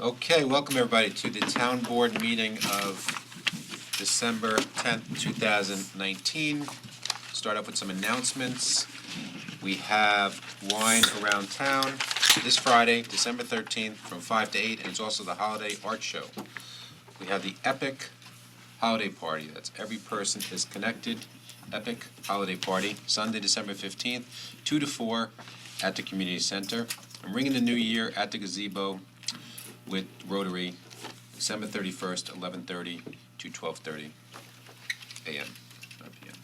Okay, welcome everybody to the town board meeting of December 10th, 2019. Start off with some announcements. We have wine around town this Friday, December 13th, from 5 to 8, and it's also the holiday art show. We have the Epic Holiday Party. That's Every Person is Connected. Epic Holiday Party, Sunday, December 15th, 2 to 4 at the Community Center. I'm ringing the new year at the gazebo with Rotary, December 31st, 11:30 to 12:30 a.m., not p.m.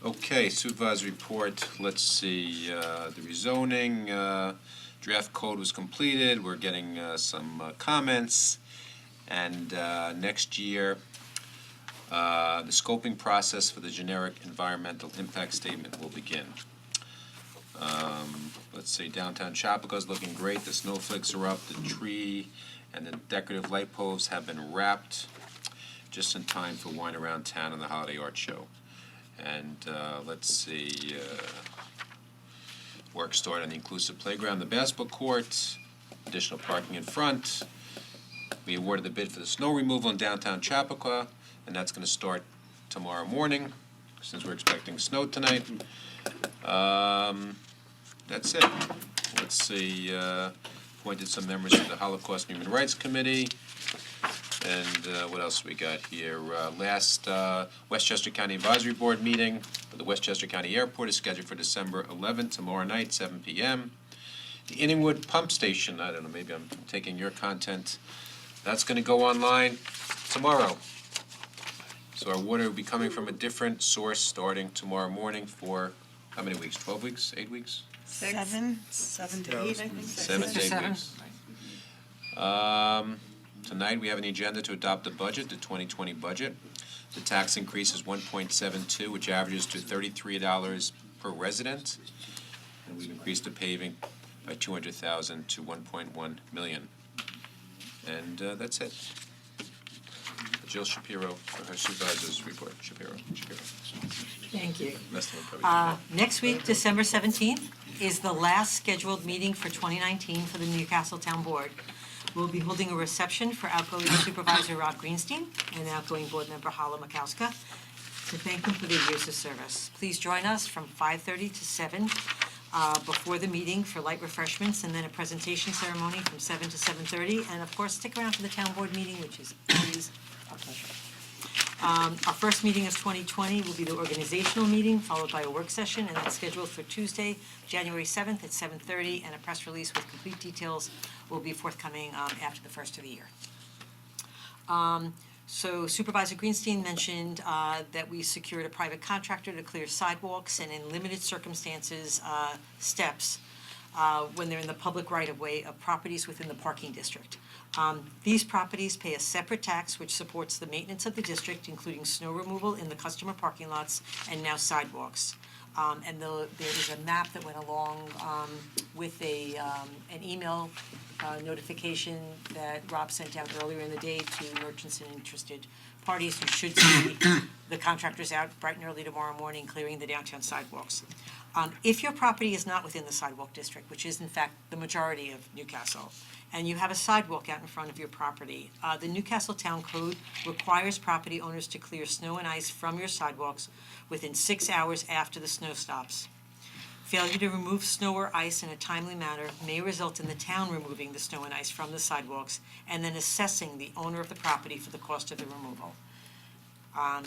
Okay, supervisory report. Let's see, the rezoning draft code was completed. We're getting some comments. And next year, the scoping process for the generic environmental impact statement will begin. Let's see, downtown Chapaka's looking great. The snowflakes are up. The tree and the decorative light posts have been wrapped just in time for wine around town and the holiday art show. And let's see, work started on the inclusive playground, the basketball court, additional parking in front. We awarded the bid for the snow removal in downtown Chapaka, and that's going to start tomorrow morning, since we're expecting snow tonight. That's it. Let's see, appointed some members of the Holocaust and Human Rights Committee. And what else we got here? Last Westchester County Advisory Board meeting for the Westchester County Airport is scheduled for December 11th, tomorrow night, 7 p.m. The Inningwood Pump Station, I don't know, maybe I'm taking your content. That's going to go online tomorrow. So our water will be coming from a different source starting tomorrow morning for how many weeks? 12 weeks? 8 weeks? 7 to 8, I think. 7 to 8 weeks. Tonight we have an agenda to adopt the budget, the 2020 budget. The tax increase is 1.72, which averages to $33 per resident. And we've increased the paving by $200,000 to $1.1 million. And that's it. Jill Shapiro for her supervisor's report. Shapiro. Thank you. Probably Next week, December 17th, is the last scheduled meeting for 2019 for the Newcastle Town Board. We'll be holding a reception for outgoing Supervisor Rob Greenstein and outgoing Board Member Hala Makowska to thank them for their years of service. Please join us from 5:30 to 7 before the meeting for light refreshments, and then a presentation ceremony from 7 to 7:30. And of course, stick around for the Town Board meeting, which is always a pleasure. Our first meeting of 2020 will be the organizational meeting, followed by a work session, and that's scheduled for Tuesday, January 7th at 7:30, and a press release with complete details will be forthcoming after the first of the year. So Supervisor Greenstein mentioned that we secured a private contractor to clear sidewalks and in limited circumstances, steps when they're in the public right-of-way of properties within the parking district. These properties pay a separate tax which supports the maintenance of the district, including snow removal in the customer parking lots and now sidewalks. And there is a map that went along with an email notification that Rob sent out earlier in the day to merchants and interested parties who should see the contractors out bright and early tomorrow morning clearing the downtown sidewalks. If your property is not within the sidewalk district, which is in fact the majority of Newcastle, and you have a sidewalk out in front of your property, the Newcastle Town Code requires property owners to clear snow and ice from your sidewalks within 6 hours after the snow stops. Failure to remove snow or ice in a timely manner may result in the town removing the snow and ice from the sidewalks and then assessing the owner of the property for the cost of the removal.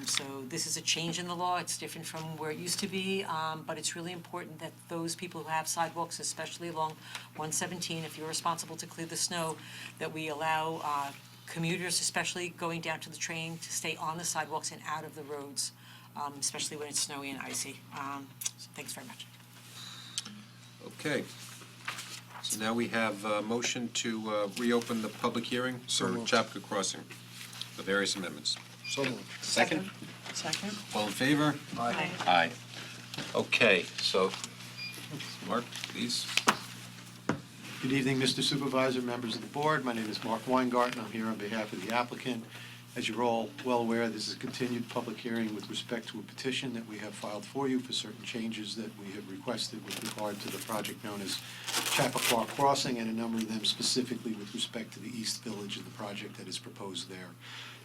So this is a change in the law. It's different from where it used to be, but it's really important that those people who have sidewalks, especially along 117, if you're responsible to clear the snow, that we allow commuters, especially going down to the train, to stay on the sidewalks and out of the roads, especially when it's snowy and icy. So thanks very much. Okay. So now we have a motion to reopen the public hearing for Chapaka Crossing, the various amendments. So moved. Second? Second. All in favor? Aye. Aye. Okay, so, Mark, please. Good evening, Mr. Supervisor, members of the board. My name is Mark Weingarten. I'm here on behalf of the applicant As you're all well aware, this is a continued public hearing with respect to a petition that we have filed for you for certain changes that we have requested with regard to the project known as Chappaqua Crossing, and a number of them specifically with respect to the East Village of the project that is proposed there.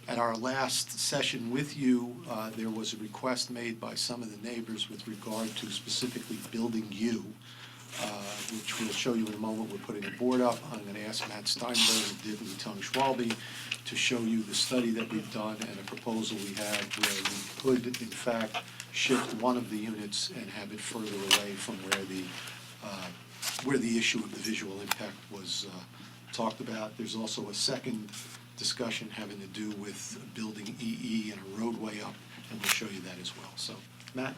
At our last session with you, there was a request made by some of the neighbors with regard to specifically Building U, which we'll show you in a moment. We're putting a board up. I'm going to ask Matt Steinberg and Dibley Tung-Schwalbe to show you the study that we've done and a proposal we have where we could, in fact, shift one of the units and have it further away from where the issue of the visual impact was talked about. There's also a second discussion having to do with Building EE and a roadway up, and we'll show you that as well. So, Matt?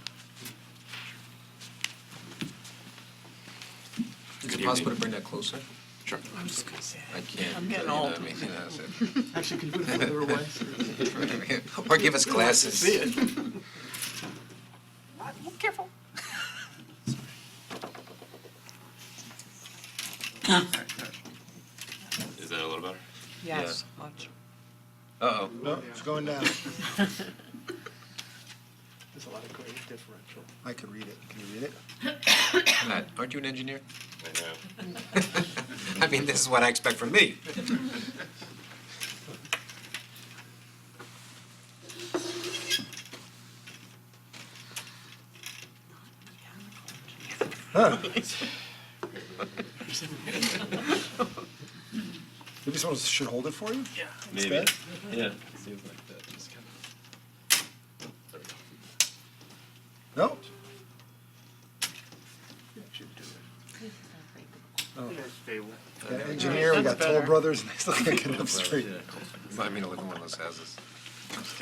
Is it possible to bring that closer? Sure. I'm just gonna say. I can't. I'm getting you know old. what I mean, that's it. Actually, can you put it further away? Or give us glasses. See it. Careful. Is that a little better? Yes, much. Uh-oh. No, it's going down. There's a lot of great differential. I could read it. Can you read it? Matt, aren't you an engineer? I know. I mean, this is what I expect from me. Huh. Maybe someone should hold it for you? Yeah. Maybe. Instead? Yeah. Seems like that. Just kind of. There we go. No? Yeah, engineer, we got Toll Brothers, and they still can't get it up straight. Remind me to live in one of those houses.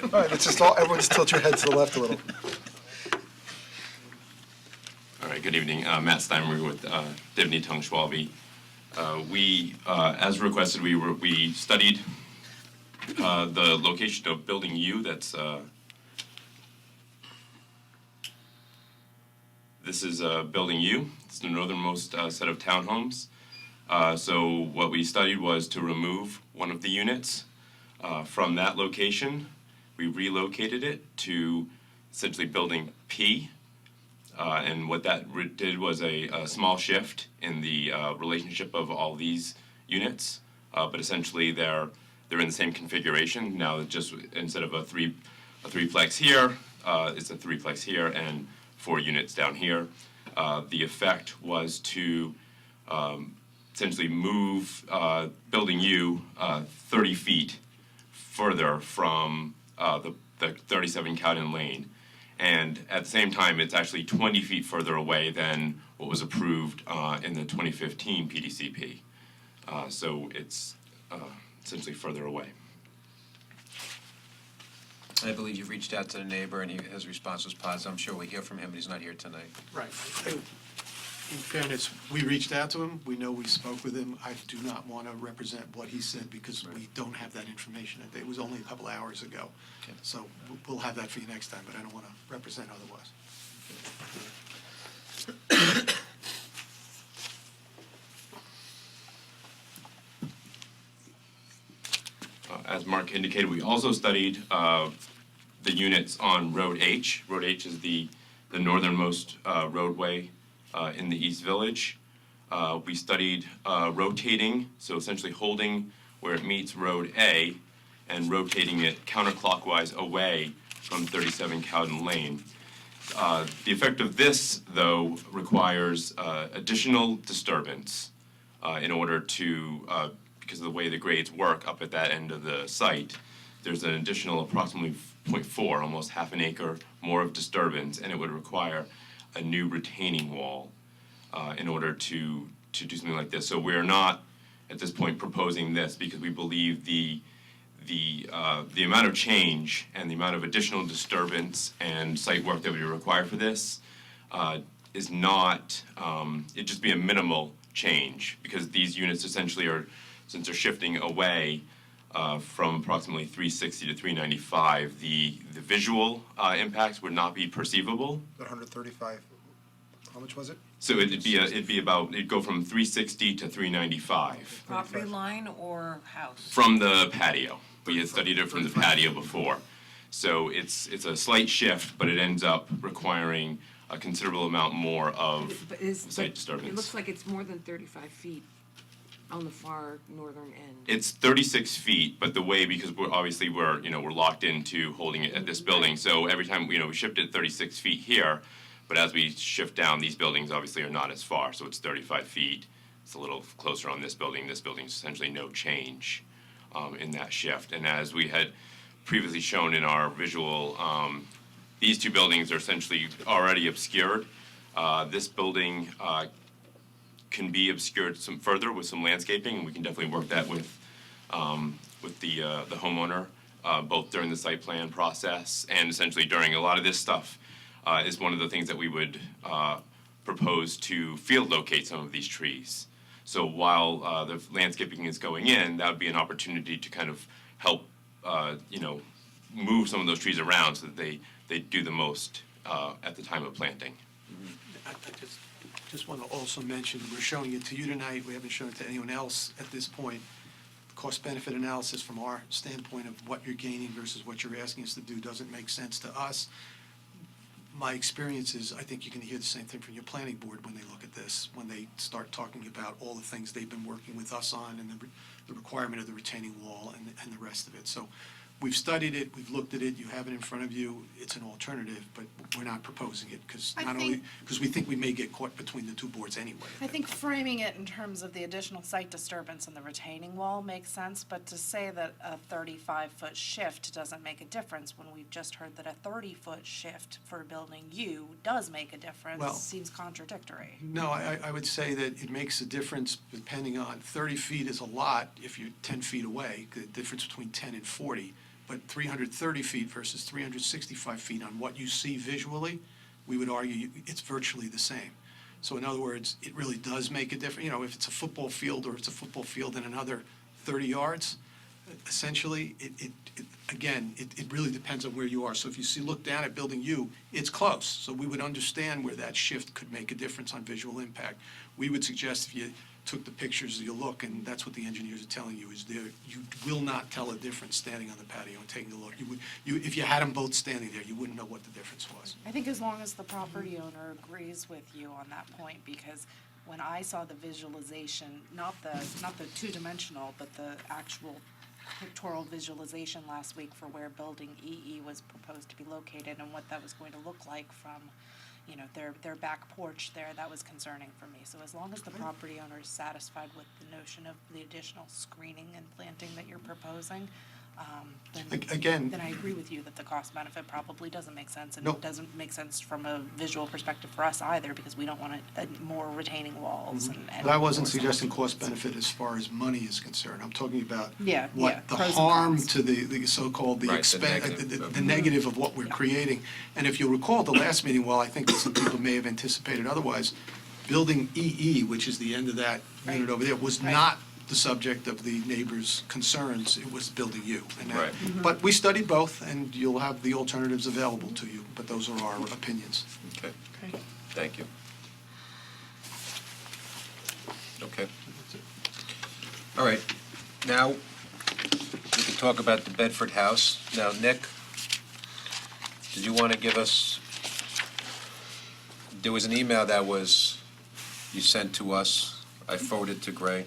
All right, let's just all, everyone just tilt your head to the left a little. All right, good evening. Matt Steinberg with Dibley Tung-Schwalbe. We, as requested, we studied the location of Building U. That's this is Building U. It's the northernmost set of townhomes. So what we studied was to remove one of the units from that location. We relocated it to essentially Building P. And what that did was a small shift in the relationship of all these units, but essentially they're in the same configuration. Now, just instead of a threeplex here, it's a threeplex here and 4 units down here. The effect was to essentially move Building U 30 feet further from the 37 Cowden Lane. And at the same time, it's actually 20 feet further away than what was approved in the 2015 PDCP. So it's essentially further away. I believe you've reached out to the neighbor and his response was positive. I'm sure we'll hear from him, but he's not here tonight. Right. In fairness, we reached out to him. We know we spoke with him. I do not want to represent what he said because we don't have that information. It was only a couple hours ago. Okay. So we'll have that for you next time, but I don't want to represent otherwise. As Mark indicated, we also studied the units on Road H. Road H is the northernmost roadway in the East Village. We studied rotating, so essentially holding where it meets Road A and rotating it counterclockwise away from 37 Cowden Lane. The effect of this, though, requires additional disturbance in order to, because of the way the grades work up at that end of the site, there's an additional approximately 0.4, almost half an acre more of disturbance, and it would require a new retaining wall in order to do something like this. So we're not, at this point, proposing this because we believe the amount of change and the amount of additional disturbance and site work that would be required for this is not, it'd just be a minimal change because these units essentially are, since they're shifting away from approximately 360 to 395, the visual impacts would not be perceivable. 135, how much was it? So it'd go from 360 to 395 Property line or house? from the patio. We had studied it from the patio before. So it's a slight shift, but it ends up requiring a considerable amount more of site disturbance. It looks like it's more than 35 feet on the far northern end. It's 36 feet, but the way, because we're locked into holding it at this building, so every time, we shift it 36 feet here, but as we shift down, these buildings obviously are not as far, so it's 35 feet. It's a little closer on this building's essentially no change in that shift. And as we had previously shown in our visual, these two buildings are essentially already obscured. This building can be obscured some further with some landscaping, and we can definitely work that with the homeowner, both during the site plan process and essentially during a lot of this stuff is one of the things that we would propose to field locate some of these trees. So while the landscaping is going in, that would be an opportunity to kind of help, move some of those trees around so that they do the most at the time of planting. I just want to also mention, we're showing it to you tonight, we haven't shown it to anyone else at this point. Cost-benefit analysis from our standpoint of what you're gaining versus what you're asking us to do doesn't make sense to us. My experience is, I think you can hear the same thing from your planning board when they look at this, when they start talking about all the things they've been working with us on and the requirement of the retaining wall and the rest of it. So we've studied it, we've looked at it, you have it in front of you, it's an alternative, but we're not proposing it because we think we may get caught between the two boards anyway. I think framing it in terms of the additional site disturbance and the retaining wall makes sense, but to say that a 35-foot shift doesn't make a difference when we've just heard that a 30-foot shift for building U does make a difference Well, seems contradictory. No, I would say that it makes a difference depending on, 30 feet is a lot if you're 10 feet away, the difference between 10 and 40. But 330 feet versus 365 feet on what you see visually, we would argue it's virtually the same. So in other words, it really does make a difference. If it's a football field or it's a football field in another 30 yards, essentially, it really depends on where you are. So if you look down at building U, it's close. So we would understand where that shift could make a difference on visual impact. We would suggest if you took the pictures, you look, and that's what the engineers are telling you, is you will not tell a difference standing on the patio and taking a look. If you had them both standing there, you wouldn't know what the difference was. I think as long as the property owner agrees with you on that point, because when I saw the visualization, not the two-dimensional, but the actual pictorial visualization last week for where building EE was proposed to be located and what that was going to look like from their back porch there, that was concerning for me. So as long as the property owner is satisfied with the notion of the additional screening and planting that you're proposing, then I agree with you that the cost benefit probably doesn't make sense. And No. it doesn't make sense from a visual perspective for us either, because we don't want more retaining walls. And But I wasn't more suggesting stuff. cost benefit as far as money is concerned. I'm talking about Yeah, what the pros and harm cons. to the so-called, Right, the negative. the negative of what we're creating. And if you'll recall at the last meeting, while I think that some people may have anticipated otherwise, building EE, which is the end of that unit over there, was Right. not the subject of the neighbors' concerns. It was building U. And that- Right. But we studied both, and you'll have the alternatives available to you, but those are our opinions. Okay, thank you. Okay. All right, now we can talk about the Bedford House. Now, Nick, did you want to give us, there was an email that you sent to us, I forwarded to Gray,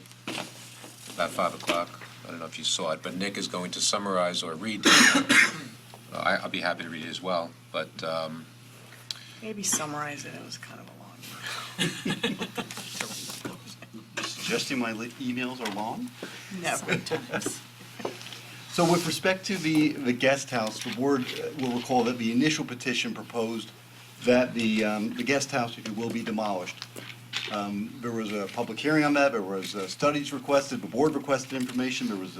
about 5 o'clock. I don't know if you saw it, but Nick is going to summarize or read it. I'll be happy to read it as well, but Maybe summarize it, it was kind of a long one. Suggesting my emails are long? No. So with respect to the guest house, the board will recall that the initial petition proposed that the guest house, if you will, be demolished. There was a public hearing on that, there was studies requested, the board requested information, there was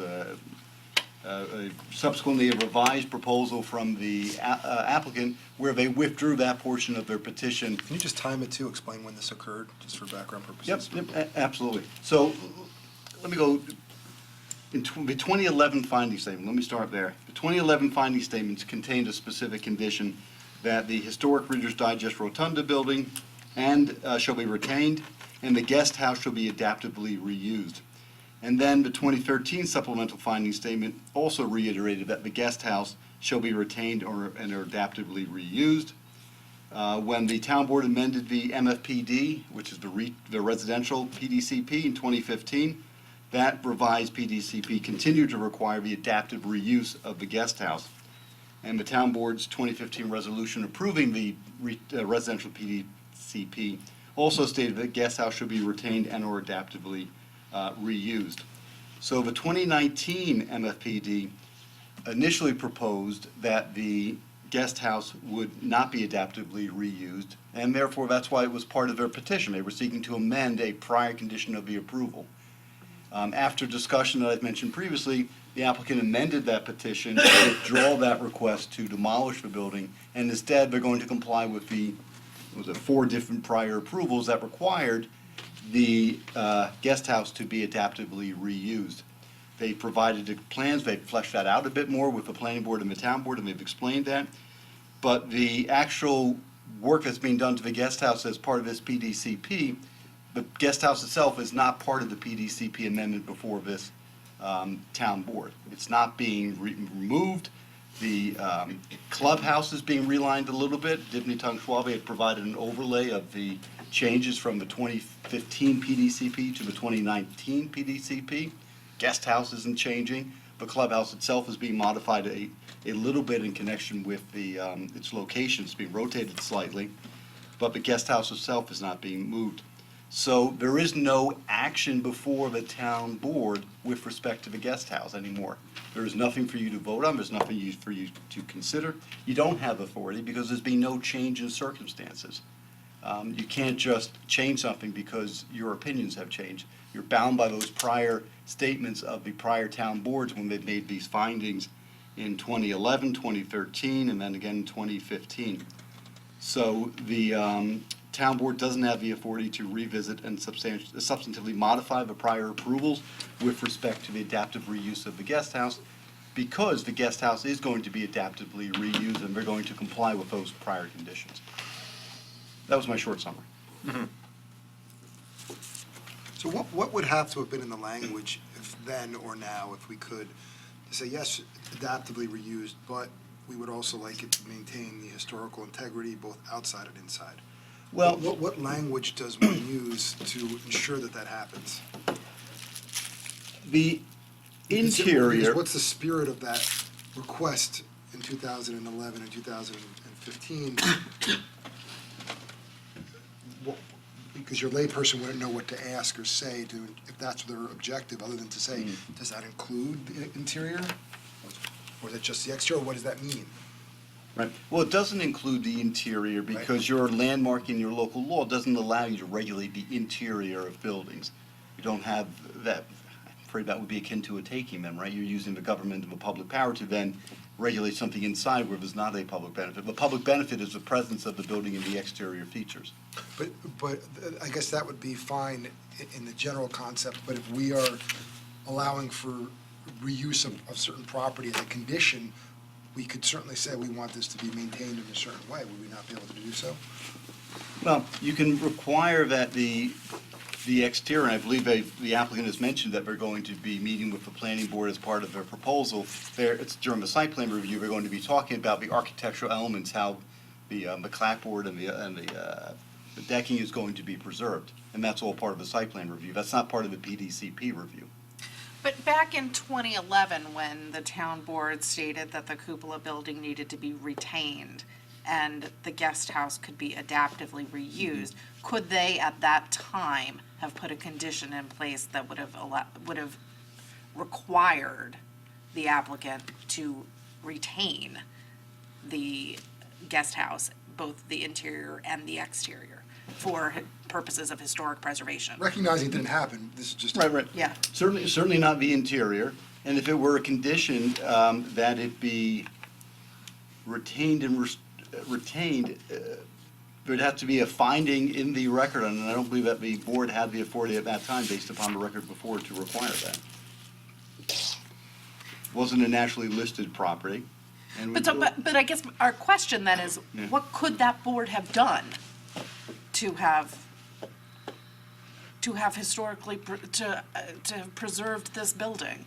subsequently a revised proposal from the applicant where they withdrew that portion of their petition. Can you just time it too, explain when this occurred, just for background purposes? Yep, absolutely. So, let me go, the 2011 finding statement, let me start there. The 2011 finding statements contained a specific condition that the historic Reader's Digest Rotunda building shall be retained, and the guest house shall be adaptively reused. And then the 2013 supplemental finding statement also reiterated that the guest house shall be retained and are adaptively reused. When the town board amended the MFPD, which is the residential PDCP in 2015, that revised PDCP continued to require the adaptive reuse of the guest house. And the town board's 2015 resolution approving the residential PDCP also stated that guest house should be retained and or adaptively reused. So the 2019 MFPD initially proposed that the guest house would not be adaptively reused, and therefore that's why it was part of their petition. They were seeking to amend a prior condition of the approval. After discussion that I've mentioned previously, the applicant amended that petition to withdraw that request to demolish the building, and instead they're going to comply with the, was it 4 different prior approvals that required the guest house to be adaptively reused. They provided the plans, they've fleshed that out a bit more with the planning board and the town board, and they've explained that. But the actual work that's being done to the guest house as part of this PDCP, the guest house itself is not part of the PDCP amendment before this town board. It's not being removed. The clubhouse is being relined a little bit. Dippney Tung Schwabe had provided an overlay of the changes from the 2015 PDCP to the 2019 PDCP. Guest house isn't changing. The clubhouse itself is being modified a little bit in connection with the its location. It's being rotated slightly, but the guest house itself is not being moved. So there is no action before the town board with respect to the guest house anymore. There is nothing for you to vote on. There's nothing for you to consider. You don't have authority because there's been no change in circumstances. You can't just change something because your opinions have changed. You're bound by those prior statements of the prior town boards when they've made these findings in 2011, 2013, and then again in 2015. So the town board doesn't have the authority to revisit and substantively modify the prior approvals with respect to the adaptive reuse of the guest house, because the guest house is going to be adaptively reused and they're going to comply with those prior conditions. That was my short summary. So what would have to have been in the language if then or now, if we could, to say, yes, adaptively reused, but we would also like it to maintain the historical integrity both outside and inside? Well, What language does one use to ensure that that happens? the Because interior, what's the spirit of that request in 2011 and 2015? Because your layperson wouldn't know what to ask or say to, if that's their objective, other than to say, does that include the interior? Or is it just the exterior? What does that mean? right, well, it doesn't include the interior because your landmark in your local law doesn't allow you to regulate the interior of buildings. You don't have that, I'm afraid that would be akin to a taking then, right? You're using the government of a public power to then regulate something inside where there's not a public benefit. The public benefit is the presence of the building and the exterior features. But I guess that would be fine in the general concept, but if we are allowing for reuse of certain property as a condition, we could certainly say we want this to be maintained in a certain way. Would we not be able to do so? Well, you can require that the exterior, and I believe the applicant has mentioned that they're going to be meeting with the planning board as part of their proposal. It's during the site plan review, they're going to be talking about the architectural elements, how the clapboard and the decking is going to be preserved. And that's all part of the site plan review. That's not part of the PDCP review. But back in 2011, when the town board stated that the cupola building needed to be retained and the guest house could be adaptively reused, could they at that time have put a condition in place that would have required the applicant to retain the guest house, both the interior and the exterior, for purposes of historic preservation? Recognizing it didn't happen, this is just. Right. Yeah. Certainly not the interior. And if it were a condition that it be retained and retained, there'd have to be a finding in the record, and I don't believe that the board had the authority at that time, based upon the record before, to require that. Wasn't a nationally listed property. And But I guess our question then is, Yeah. what could that board have done to to have historically, to have preserved this building.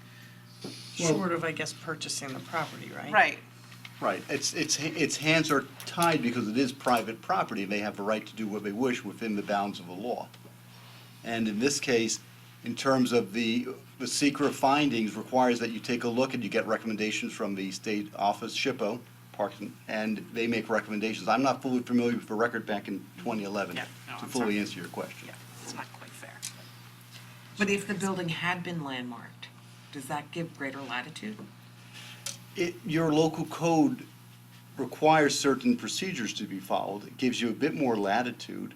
Short of, I guess, purchasing the property, right? Right. Right, its hands are tied because it is private property, and they have a right to do what they wish within the bounds of the law. And in this case, in terms of the secret findings requires that you take a look and you get recommendations from the state office, SHPO, Parks, and they make recommendations. I'm not fully familiar with the record back in 2011 Yeah, no, to I'm fully sorry. answer your question. Yeah, it's not quite fair. But if the building had been landmarked, does that give greater latitude? Your local code requires certain procedures to be followed. It gives you a bit more latitude,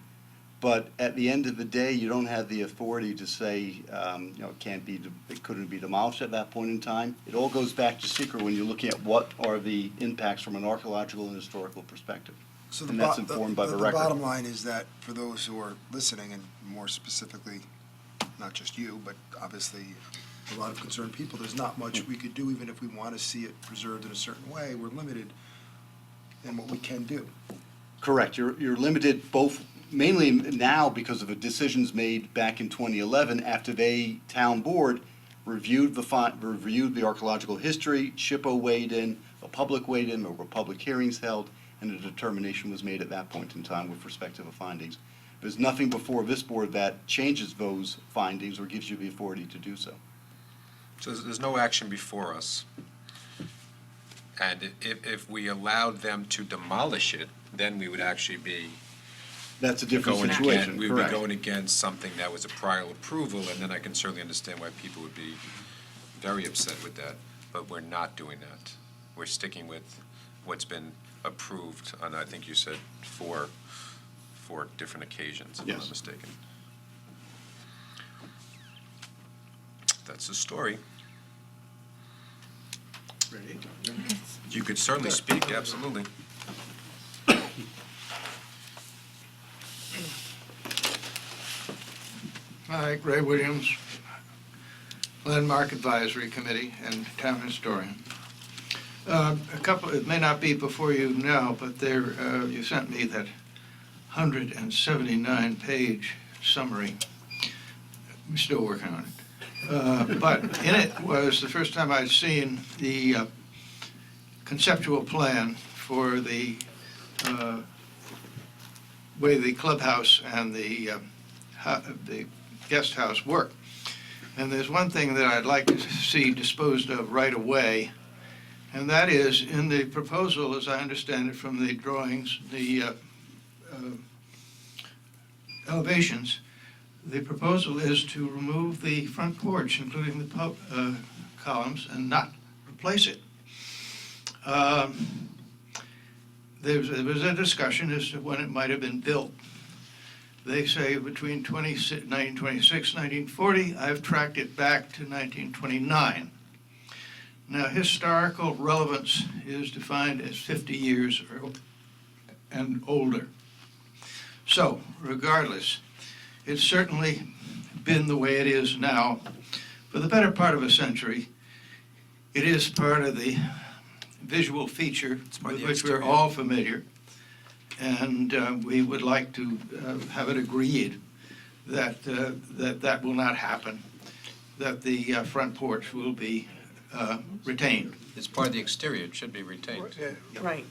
but at the end of the day, you don't have the authority to say, it couldn't be demolished at that point in time. It all goes back to secret when you're looking at what are the impacts from an archaeological and historical perspective. So And that's informed by the record. The bottom line is that for those who are listening, and more specifically, not just you, but obviously a lot of concerned people, there's not much we could do even if we want to see it preserved in a certain way. We're limited in what we can do. Correct. You're limited both, mainly now because of the decisions made back in 2011 after the town board reviewed the archaeological history, SHPO weighed in, the public weighed in, there were public hearings held, and a determination was made at that point in time with respect to the findings. There's nothing before this board that changes those findings or gives you the authority to do so. So there's no action before us. And if we allowed them to demolish it, then we would actually be That's a different going situation, against, we would be correct. going against something that was a prior approval, and then I can certainly understand why people would be very upset with that. But we're not doing that. We're sticking with what's been approved on, I think you said, four different occasions, if I'm Yes. not mistaken. That's the story. Ready? You could certainly speak, absolutely. Hi, Ray Williams, Landmark Advisory Committee and Town Historian. It may not be before you now, but you sent me that 179-page summary. I'm still working on it. But in it was the first time I'd seen the conceptual plan for the way the clubhouse and the guest house work. And there's one thing that I'd like to see disposed of right away, and that is in the proposal, as I understand it from the drawings, the elevations, the proposal is to remove the front porch, including the columns, and not replace it. There was a discussion as to when it might have been built. They say between 1926, 1940. I've tracked it back to 1929. Now, historical relevance is defined as 50 years and older. So, regardless, it's certainly been the way it is now for the better part of a century. It is part of the visual feature with which we're all familiar. And we would like to have it agreed that that will not happen, that the front porch will be retained. It's part of the exterior, it should be retained, Right.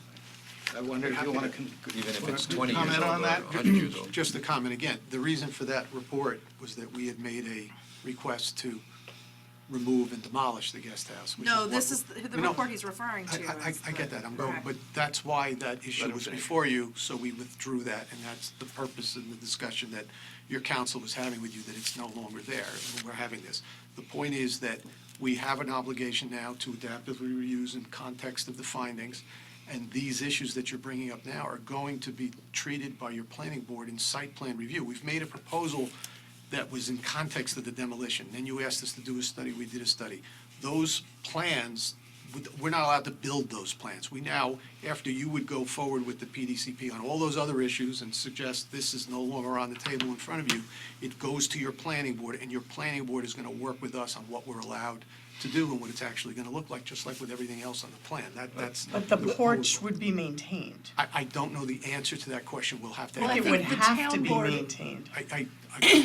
I wonder if you want to even if it's 20 years comment old on or that? 100 years old. Just to comment again, the reason for that report was that we had made a request to remove and demolish the guest house. which No, what- this is the No, report he's referring to. I get that, I'm going, Correct. but that's why that issue Let him was finish. before you, so we withdrew that, and that's the purpose of the discussion that your counsel was having with you, that it's no longer there, and we're having this. The point is that we have an obligation now to adaptively reuse in context of the findings, and these issues that you're bringing up now are going to be treated by your planning board in site plan review. We've made a proposal that was in context of the demolition. Then you asked us to do a study, we did a study. Those plans, we're not allowed to build those plans. We now, after you would go forward with the PDCP on all those other issues and suggest this is no longer on the table in front of you, it goes to your planning board, and your planning board is going to work with us on what we're allowed to do and what it's actually gonna look like, just like with everything else on the plan. That's. But the porch would be maintained. I don't know the answer to that question. We'll have to. I think it I would think the have to town be board- maintained.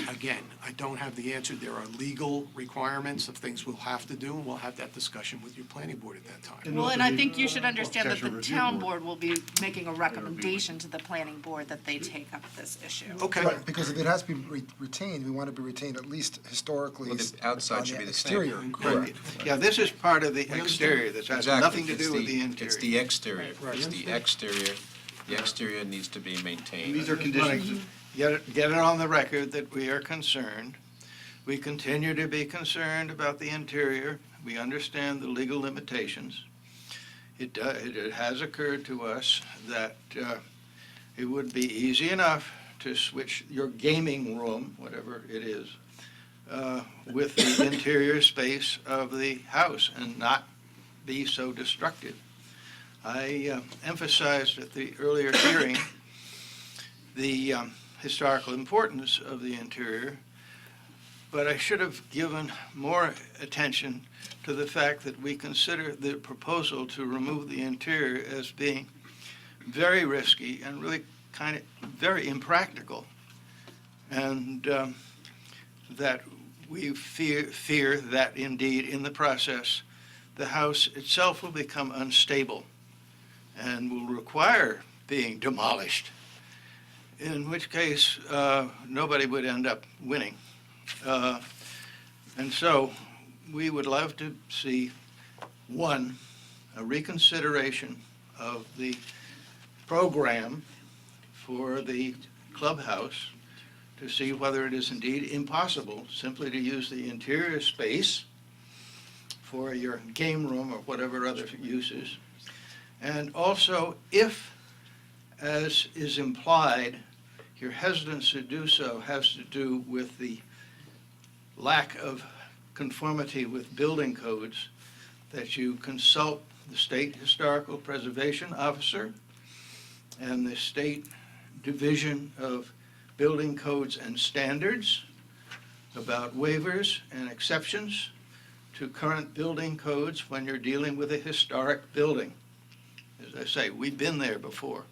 Again, I don't have the answer. There are legal requirements of things we'll have to do, and we'll have that discussion with your planning board at that time. Well, and I think you should understand that the Architectural review town board. board will be making a recommendation to the planning board that they take up this issue. Okay. Right, because if it has to be retained, we want to be retained at least historically. Well, the outside on should be the same. exterior. Correct. Yeah, this is part of the exterior, that has Exactly. nothing to It's do with the interior. It's the exterior, Right. it's the exterior. The exterior needs to be maintained. These are conditions. Get it on the record that we are concerned. We continue to be concerned about the interior. We understand the legal limitations. It has occurred to us that it would be easy enough to switch your gaming room, whatever it is, with the interior space of the house and not be so destructive. I emphasized at the earlier hearing the historical importance of the interior, but I should have given more attention to the fact that we consider the proposal to remove the interior as being very risky and really kind of very impractical, and that we fear that indeed in the process the house itself will become unstable and will require being demolished, in which case nobody would end up winning. And so we would love to see, one, a reconsideration of the program for the clubhouse to see whether it is indeed impossible simply to use the interior space for your game room or whatever other uses. And also, if, as is implied, your hesitance to do so has to do with the lack of conformity with building codes, that you consult the State Historical Preservation Officer and the State Division of Building Codes and Standards about waivers and exceptions to current building codes when you're dealing with a historic building. As I say, we've been there before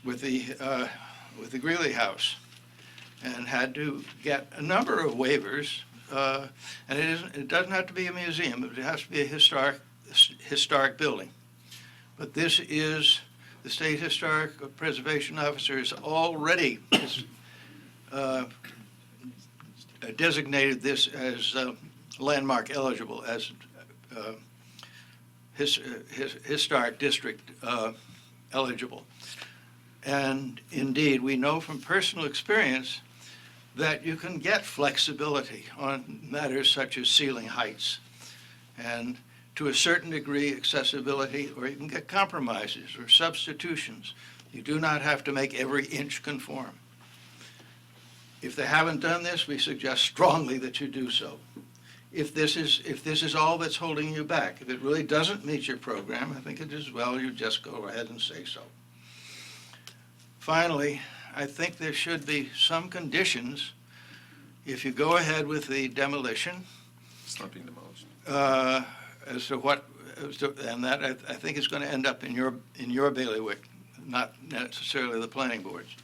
with the Greeley House and had to get a number of waivers. And it doesn't have to be a museum, it has to be a historic building. But this is, the State Historic Preservation Officer is already designated this as landmark eligible, as historic district eligible. And indeed, we know from personal experience that you can get flexibility on matters such as ceiling heights and to a certain degree accessibility, or you can get compromises or substitutions. You do not have to make every inch conform. If they haven't done this, we suggest strongly that you do so. If this is all that's holding you back, if it really doesn't meet your program, I think it is well you just go ahead and say so. Finally, I think there should be some conditions if you go ahead with the demolition. It's not being demolished. As to what, and that I think is going to end up in your bailiwick, not necessarily the planning board's.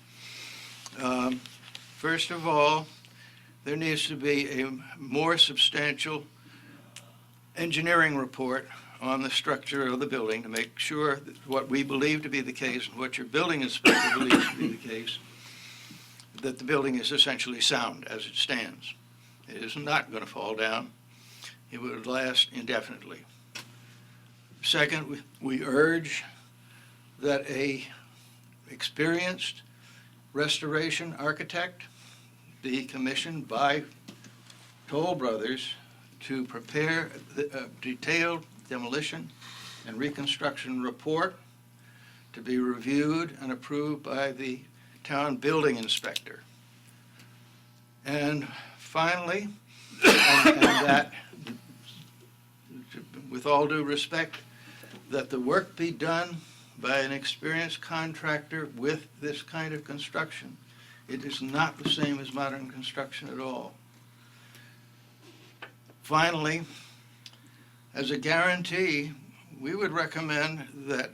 First of all, there needs to be a more substantial engineering report on the structure of the building to make sure that what we believe to be the case and what your building inspector believes to be the case, that the building is essentially sound as it stands. It is not going to fall down. It would last indefinitely. Second, we urge that a experienced restoration architect be commissioned by Toll Brothers to prepare a detailed demolition and reconstruction report to be reviewed and approved by the town building inspector. And finally, and that, with all due respect, that the work be done by an experienced contractor with this kind of construction. It is not the same as modern construction at all. Finally, as a guarantee, we would recommend that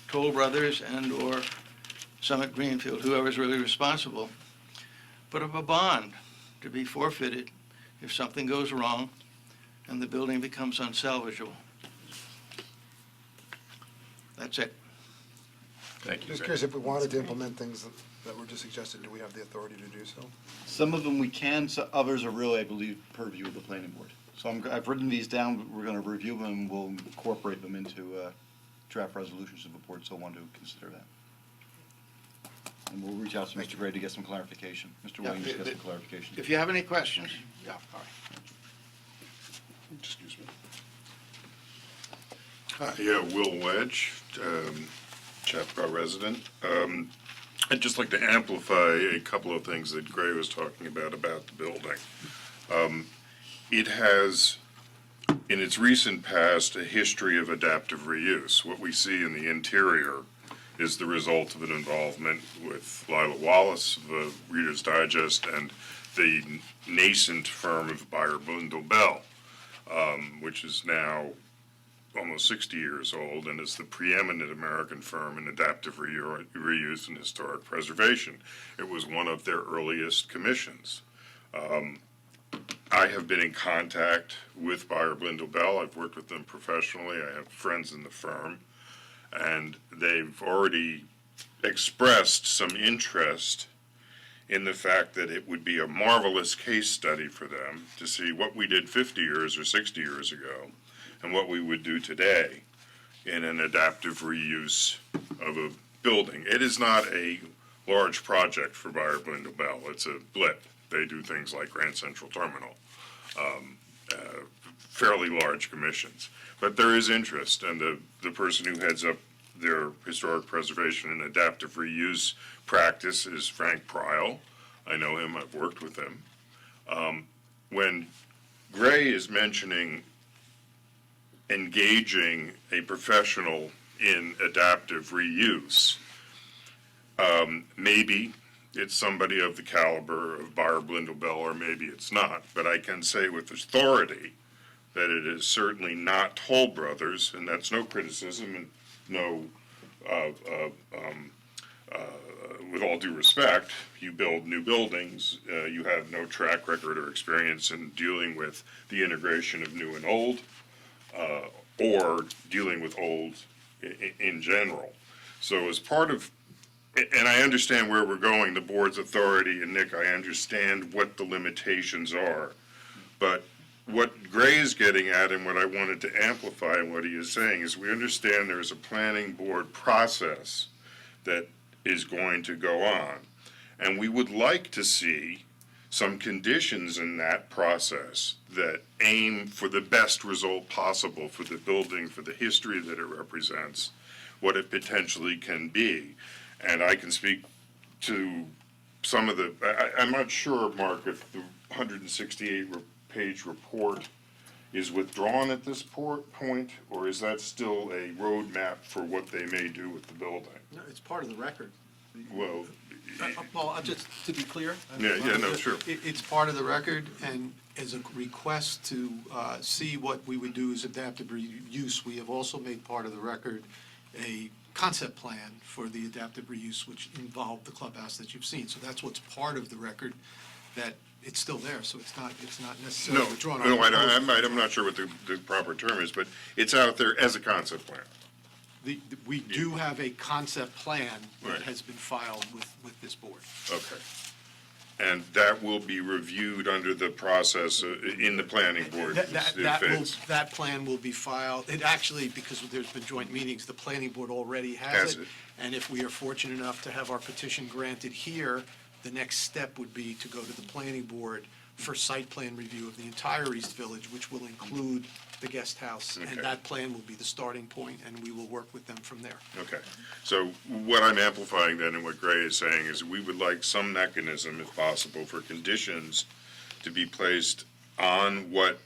Toll Brothers and/or Summit Greenfield, whoever's really responsible, put up a bond to be forfeited if something goes wrong and the building becomes unsalvageable. That's it. Thank you. Just curious, if we wanted to implement things that were just suggested, do we have the authority to do so? Some of them we can, so others are really, I believe, purview of the planning board. So I've written these down, we're gonna review them, and we'll incorporate them into draft resolutions if the board so want to consider that. And we'll reach out to Mr. Gray to get some clarification. Mr. Williams to get some clarification. If you have any questions, yeah, all right. Excuse me. Yeah, Will Wedge, Chappaqua resident. I'd just like to amplify a couple of things that Gray was talking about the building. It has, in its recent past, a history of adaptive reuse. What we see in the interior is the result of an involvement with Lila Wallace, the Reader's Digest, and the nascent firm of Beyer Blundell Bell, which is now almost 60 years old and is the preeminent American firm in adaptive reuse and historic preservation. It was one of their earliest commissions. I have been in contact with Beyer Blundell Bell. I've worked with them professionally. I have friends in the firm, and they've already expressed some interest in the fact that it would be a marvelous case study for them to see what we did 50 years or 60 years ago and what we would do today in an adaptive reuse of a building. It is not a large project for Beyer Blundell Bell. It's a blip. They do things like Grand Central Terminal, fairly large commissions. But there is interest, and the person who heads up their historic preservation and adaptive reuse practice is Frank Pryl. I know him, I've worked with him. When Gray is mentioning engaging a professional in adaptive reuse, maybe it's somebody of the caliber of Beyer Blundell Bell, or maybe it's not, but I can say with authority that it is certainly not Toll Brothers, and that's no criticism and no, with all due respect, you build new buildings, you have no track record or experience in dealing with the integration of new and old, or dealing with old in general. So as part of, and I understand where we're going, the board's authority, and Nick, I understand what the limitations are, but what Gray is getting at and what I wanted to amplify in what he is saying is we understand there is a planning board process that is going to go on, and we would like to see some conditions in that process that aim for the best result possible for the building, for the history that it represents, what it potentially can be. And I can speak to some of the, I'm not sure, Mark, if the 168-page report is withdrawn at this point, or is that still a roadmap for what they may do with the building? No, it's part of the record. Well, Well, just to be clear. no, sure. It's part of the record, and as a request to see what we would do as adaptive reuse, we have also made part of the record a concept plan for the adaptive reuse, which involved the clubhouse that you've seen. So that's what's part of the record, that it's still there, so it's not necessarily No, withdrawn. I'm not sure what the proper term is, but it's out there as a concept plan. We do have a concept plan that Right. has been filed with this board. Okay. And that will be reviewed under the process in the planning board. That plan will be filed, it actually, because there's been joint meetings, the planning board already has it. And if we are fortunate enough to have our petition granted here, the next step would be to go to the planning board for site plan review of the entire East Village, which will include the guest house. And Okay. that plan will be the starting point, and we will work with them from there. Okay. So what I'm amplifying then and what Gray is saying is we would like some mechanism, if possible, for conditions to be placed on what,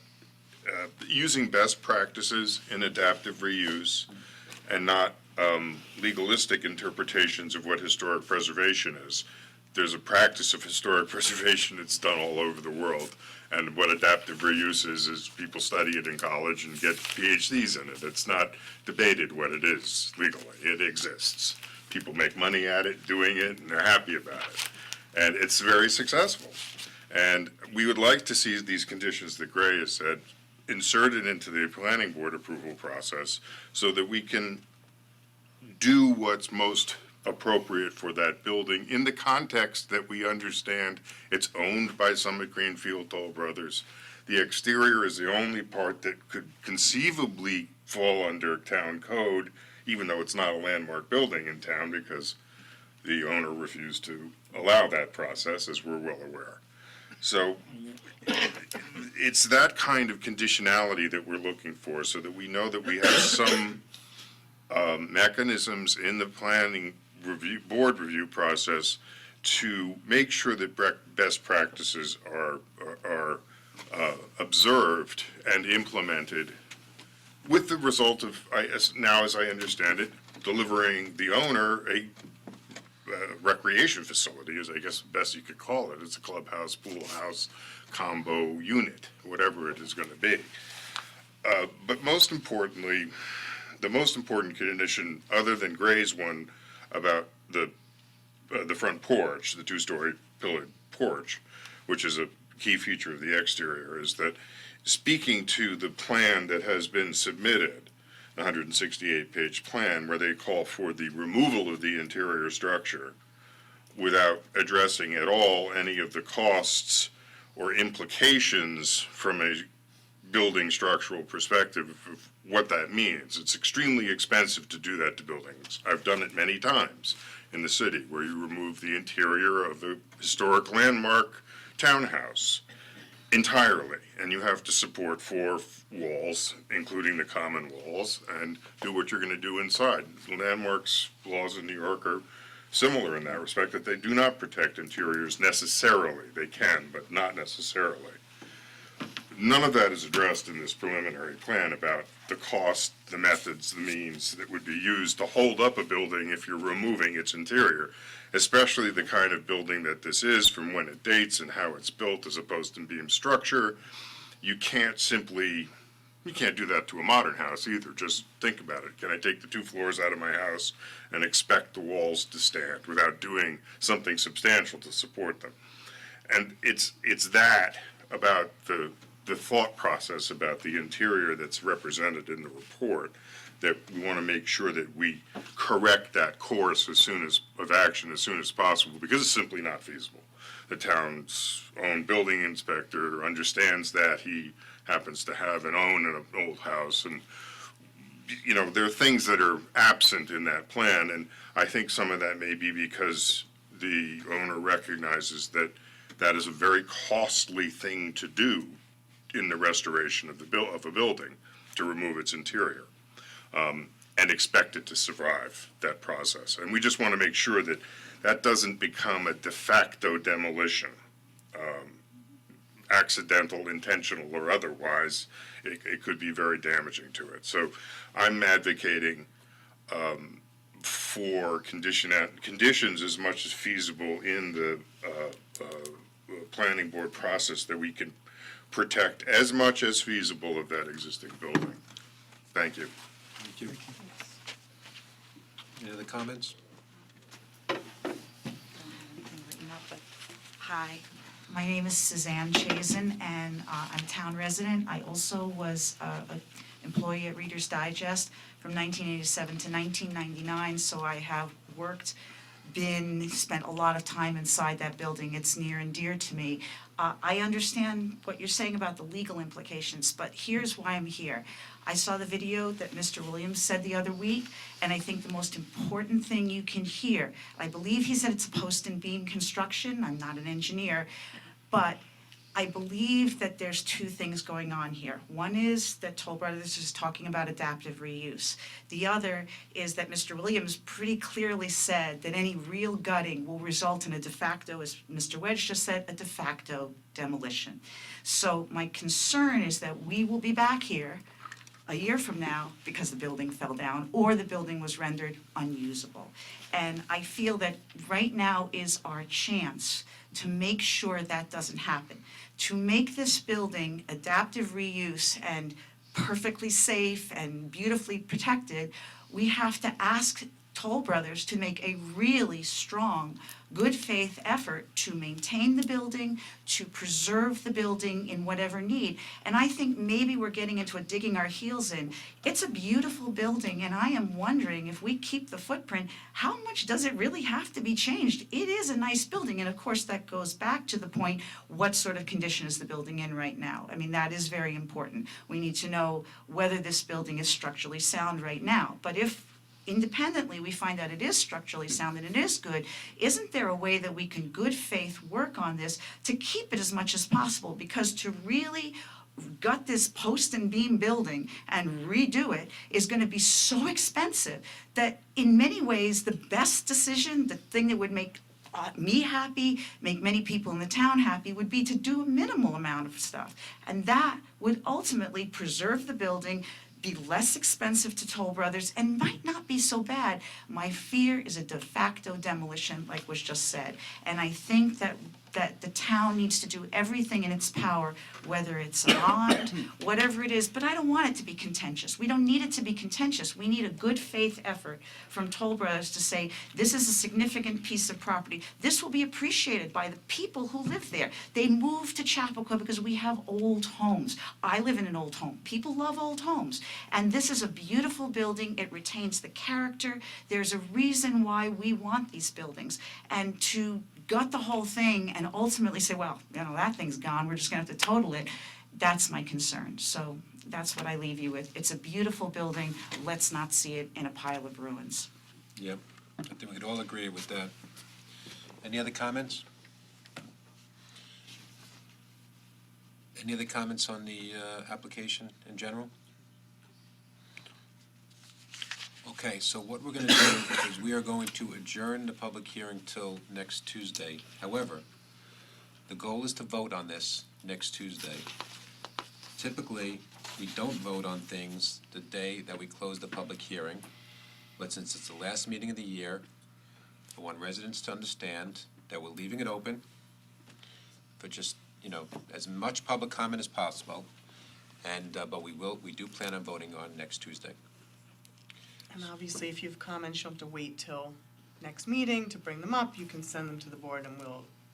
using best practices in adaptive reuse and not legalistic interpretations of what historic preservation is. there's a practice of historic preservation that's done all over the world. And what adaptive reuse is people study it in college and get PhDs in it. It's not debated what it is legally. It exists. People make money at it, doing it, and they're happy about it. And it's very successful. And we would like to see these conditions that Gray has said inserted into the planning board approval process so that we can do what's most appropriate for that building in the context that we understand it's owned by Summit Greenfield Toll Brothers. The exterior is the only part that could conceivably fall under town code, even though it's not a landmark building in town because the owner refused to allow that process, as we're well aware. So it's that kind of conditionality that we're looking for so that we know that we have some mechanisms in the planning board review process to make sure that best practices are observed and implemented with the result of, now as I understand it, delivering the owner a recreation facility, is I guess best you could call it. It's a clubhouse, pool house, combo unit, whatever it is going to be. But most importantly, the most important condition, other than Gray's one about the front porch, the two-story pillared porch, which is a key feature of the exterior, is that speaking to the plan that has been submitted, the 168-page plan, where they call for the removal of the interior structure without addressing at all any of the costs or implications from a building structural perspective of what that means. It's extremely expensive to do that to buildings. I've done it many times in the city, where you remove the interior of the historic landmark townhouse entirely, and you have to support 4 walls, including the common walls, and do what you're going to do inside. The landmarks laws in New York are similar in that respect, that they do not protect interiors necessarily. They can, but not necessarily. None of that is addressed in this preliminary plan about the cost, the methods, the means that would be used to hold up a building if you're removing its interior, especially the kind of building that this is, from when it dates and how it's built as opposed to beam structure. You can't do that to a modern house either. Just think about it. Can I take the 2 floors out of my house and expect the walls to stand without doing something substantial to support them? And it's that about the thought process about the interior that's represented in the report that we want to make sure that we correct that course of action as soon as possible, because it's simply not feasible. The town's own building inspector understands that. He happens to have and own an old house, and there are things that are absent in that plan, and I think some of that may be because the owner recognizes that that is a very costly thing to do in the restoration of a building, to remove its interior, and expect it to survive that process. And we just want to make sure that that doesn't become a de facto demolition, accidental, intentional, or otherwise. It could be very damaging to it. So I'm advocating for conditions as much as feasible in the planning board process that we can protect as much as feasible of that existing building. Thank you. Thank you. Any other comments? Hi, my name is Suzanne Chazen, and I'm a town resident. I also was an employee at Reader's Digest from 1987 to 1999, so I have spent a lot of time inside that building. It's near and dear to me. I understand what you're saying about the legal implications, but here's why I'm here. I saw the video that Mr. Williams said the other week, and I think the most important thing you can hear, I believe he said it's a post and beam construction. I'm not an engineer, but I believe that there's 2 things going on here. One is that Toll Brothers is talking about adaptive reuse. The other is that Mr. Williams pretty clearly said that any real gutting will result in a de facto, as Mr. Wedge just said, a de facto demolition. So my concern is that we will be back here a year from now because the building fell down or the building was rendered unusable. And I feel that right now is our chance to make sure that doesn't happen. To make this building adaptive reuse and perfectly safe and beautifully protected, we have to ask Toll Brothers to make a really strong, good faith effort to maintain the building, to preserve the building in whatever need. And I think maybe we're getting into a digging our heels in. It's a beautiful building, and I am wondering if we keep the footprint, how much does it really have to be changed? It is a nice building, and of course that goes back to the point, what sort of condition is the building in right now? I mean, that is very important. We need to know whether this building is structurally sound right now. But if independently we find out it is structurally sound and it is good, isn't there a way that we can good faith work on this to keep it as much as possible? Because to really gut this post and beam building and redo it is going to be so expensive that in many ways the best decision, the thing that would make me happy, make many people in the town happy, would be to do a minimal amount of stuff. And that would ultimately preserve the building, be less expensive to Toll Brothers, and might not be so bad. My fear is a de facto demolition, like was just said. And I think that the town needs to do everything in its power, whether it's a bond, whatever it is, but I don't want it to be contentious. We don't need it to be contentious. We need a good faith effort from Toll Brothers to say, this is a significant piece of property. This will be appreciated by the people who live there. They moved to Chappaqua because we have old homes. I live in an old home. People love old homes. And this is a beautiful building. It retains the character. There's a reason why we want these buildings. And to gut the whole thing and ultimately say, well, that thing's gone, we're just gonna have to total it, that's my concern. So that's what I leave you with. It's a beautiful building. Let's not see it in a pile of ruins. Yep, I think we could all agree with that. Any other comments? Any other comments on the application in general? Okay, so what we're gonna do is we are going to adjourn the public hearing till next Tuesday. However, the goal is to vote on this next Tuesday. Typically, we don't vote on things the day that we close the public hearing, but since it's the last meeting of the year, I want residents to understand that we're leaving it open for just, as much public comment as possible, and, but we do plan on voting on next Tuesday. And obviously, if you have comments, you'll have to wait till next meeting to bring them up. You can send them to the board and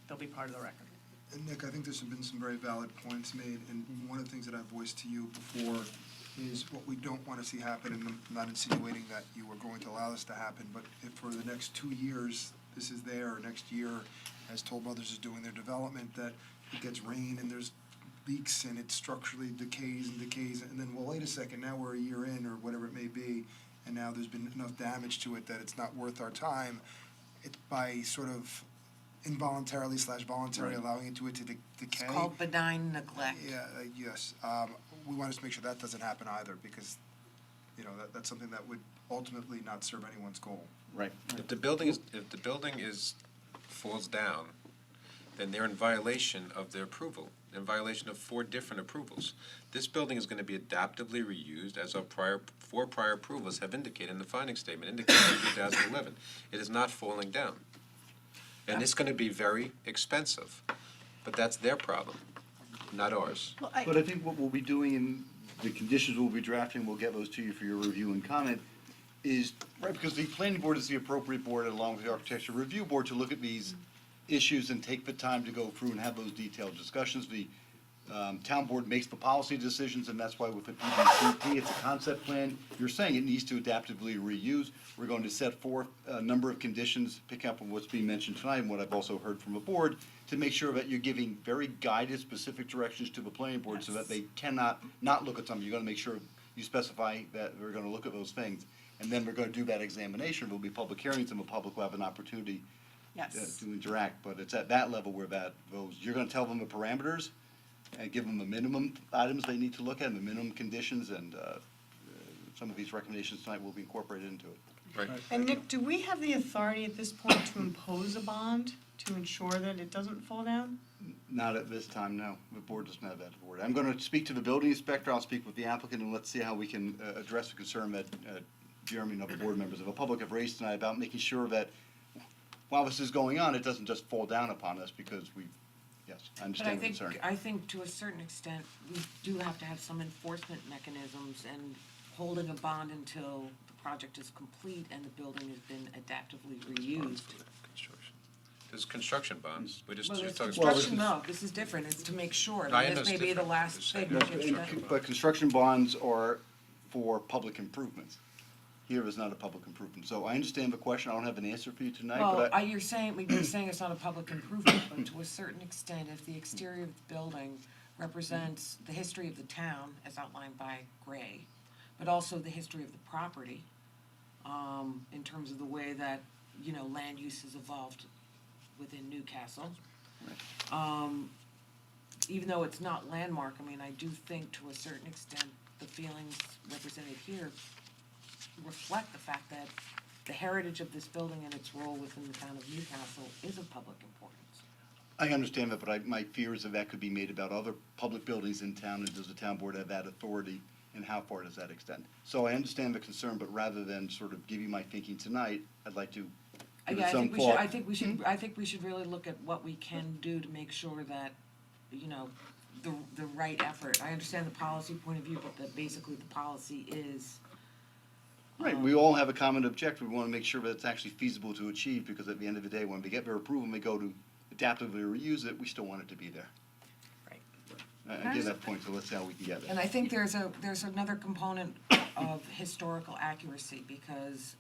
they'll be part of the record. And Nick, I think there's been some very valid points made, and one of the things that I've voiced to you before is what we don't want to see happen, and I'm not insinuating that you are going to allow this to happen, but if for the next 2 years, this is there, or next year, as Toll Brothers is doing their development, that it gets rain and there's leaks and it structurally decays, and then, well, wait a second, now we're a year in, or whatever it may be, and now there's been enough damage to it that it's not worth our time. It's by sort of involuntarily / voluntarily allowing it to decay. It's called benign neglect. Yeah, yes. We want to make sure that doesn't happen either, because, that's something that would ultimately not serve anyone's goal. Right. If the building falls down, then they're in violation of their approval, in violation of 4 different approvals. This building is going to be adaptively reused, as our 4 prior approvals have indicated in the finding statement, indicated in 2011. It is not falling down. And it's going to be very expensive, but that's their problem, not ours. But I think what we'll be doing in the conditions we'll be drafting, we'll get those to you for your review and comment, is, right, because the planning board is the appropriate board along with the architecture review board to look at these issues and take the time to go through and have those detailed discussions. The town board makes the policy decisions, and that's why with the PBCP, it's a concept plan. You're saying it needs to adaptively reuse. We're going to set forth a number of conditions, pick up on what's being mentioned tonight and what I've also heard from the board, to make sure that you're giving very guided, specific directions to the planning board so that they cannot not look at something. You're going to make sure you specify that we're going to look at those things. And then we're going to do that examination. There'll be public hearings, and the public will have an opportunity to interact. But it's at that level where that goes. You're going to tell them the parameters and give them the minimum items they need to look at, and the minimum conditions, and some of these recommendations tonight will be incorporated into it. Right. And Nick, do we have the authority at this point to impose a bond to ensure that it doesn't fall down? Not at this time, no. The board doesn't have that authority. I'm going to speak to the building inspector, I'll speak with the applicant, and let's see how we can address the concern that Jeremy and other board members of the public have raised tonight about making sure that while this is going on, it doesn't just fall down upon us because yes, I But I understand the think, concern. I think to a certain extent, we do have to have some enforcement mechanisms and holding a bond until the project is complete and the building has been adaptively reused. Construction. There's construction bonds, we just, Well, we're there's talking. construction, no, this is different, it's to make sure, No, I and know this it's may be the different. last Just thing saying. that gets done. But construction bonds are for public improvements. Here is not a public improvement. So I understand the question, I don't have an answer for you tonight, Well, but I, you're saying it's not a public improvement, but to a certain extent, if the exterior of the building represents the history of the town, as outlined by Gray, but also the history of the property, in terms of the way that, land use has evolved within Newcastle. Even though it's not landmark, I do think to a certain extent, the feelings represented here reflect the fact that the heritage of this building and its role within the town of Newcastle is of public importance. I understand that, but my fear is that could be made about other public buildings in town, and does the town board have that authority, and how far does that extend? So I understand the concern, but rather than sort of give you my thinking tonight, I'd like to give Yeah, it some thought. I think we should really look at what we can do to make sure that, the right effort. I understand the policy point of view, but that basically the policy is. Right, we all have a common objective, we want to make sure that it's actually feasible to achieve, because at the end of the day, when we get their approval and we go to adaptively reuse it, we still want it to be there. Right. I get that point, so let's see how we can get And there. I think there's another component of historical accuracy, because,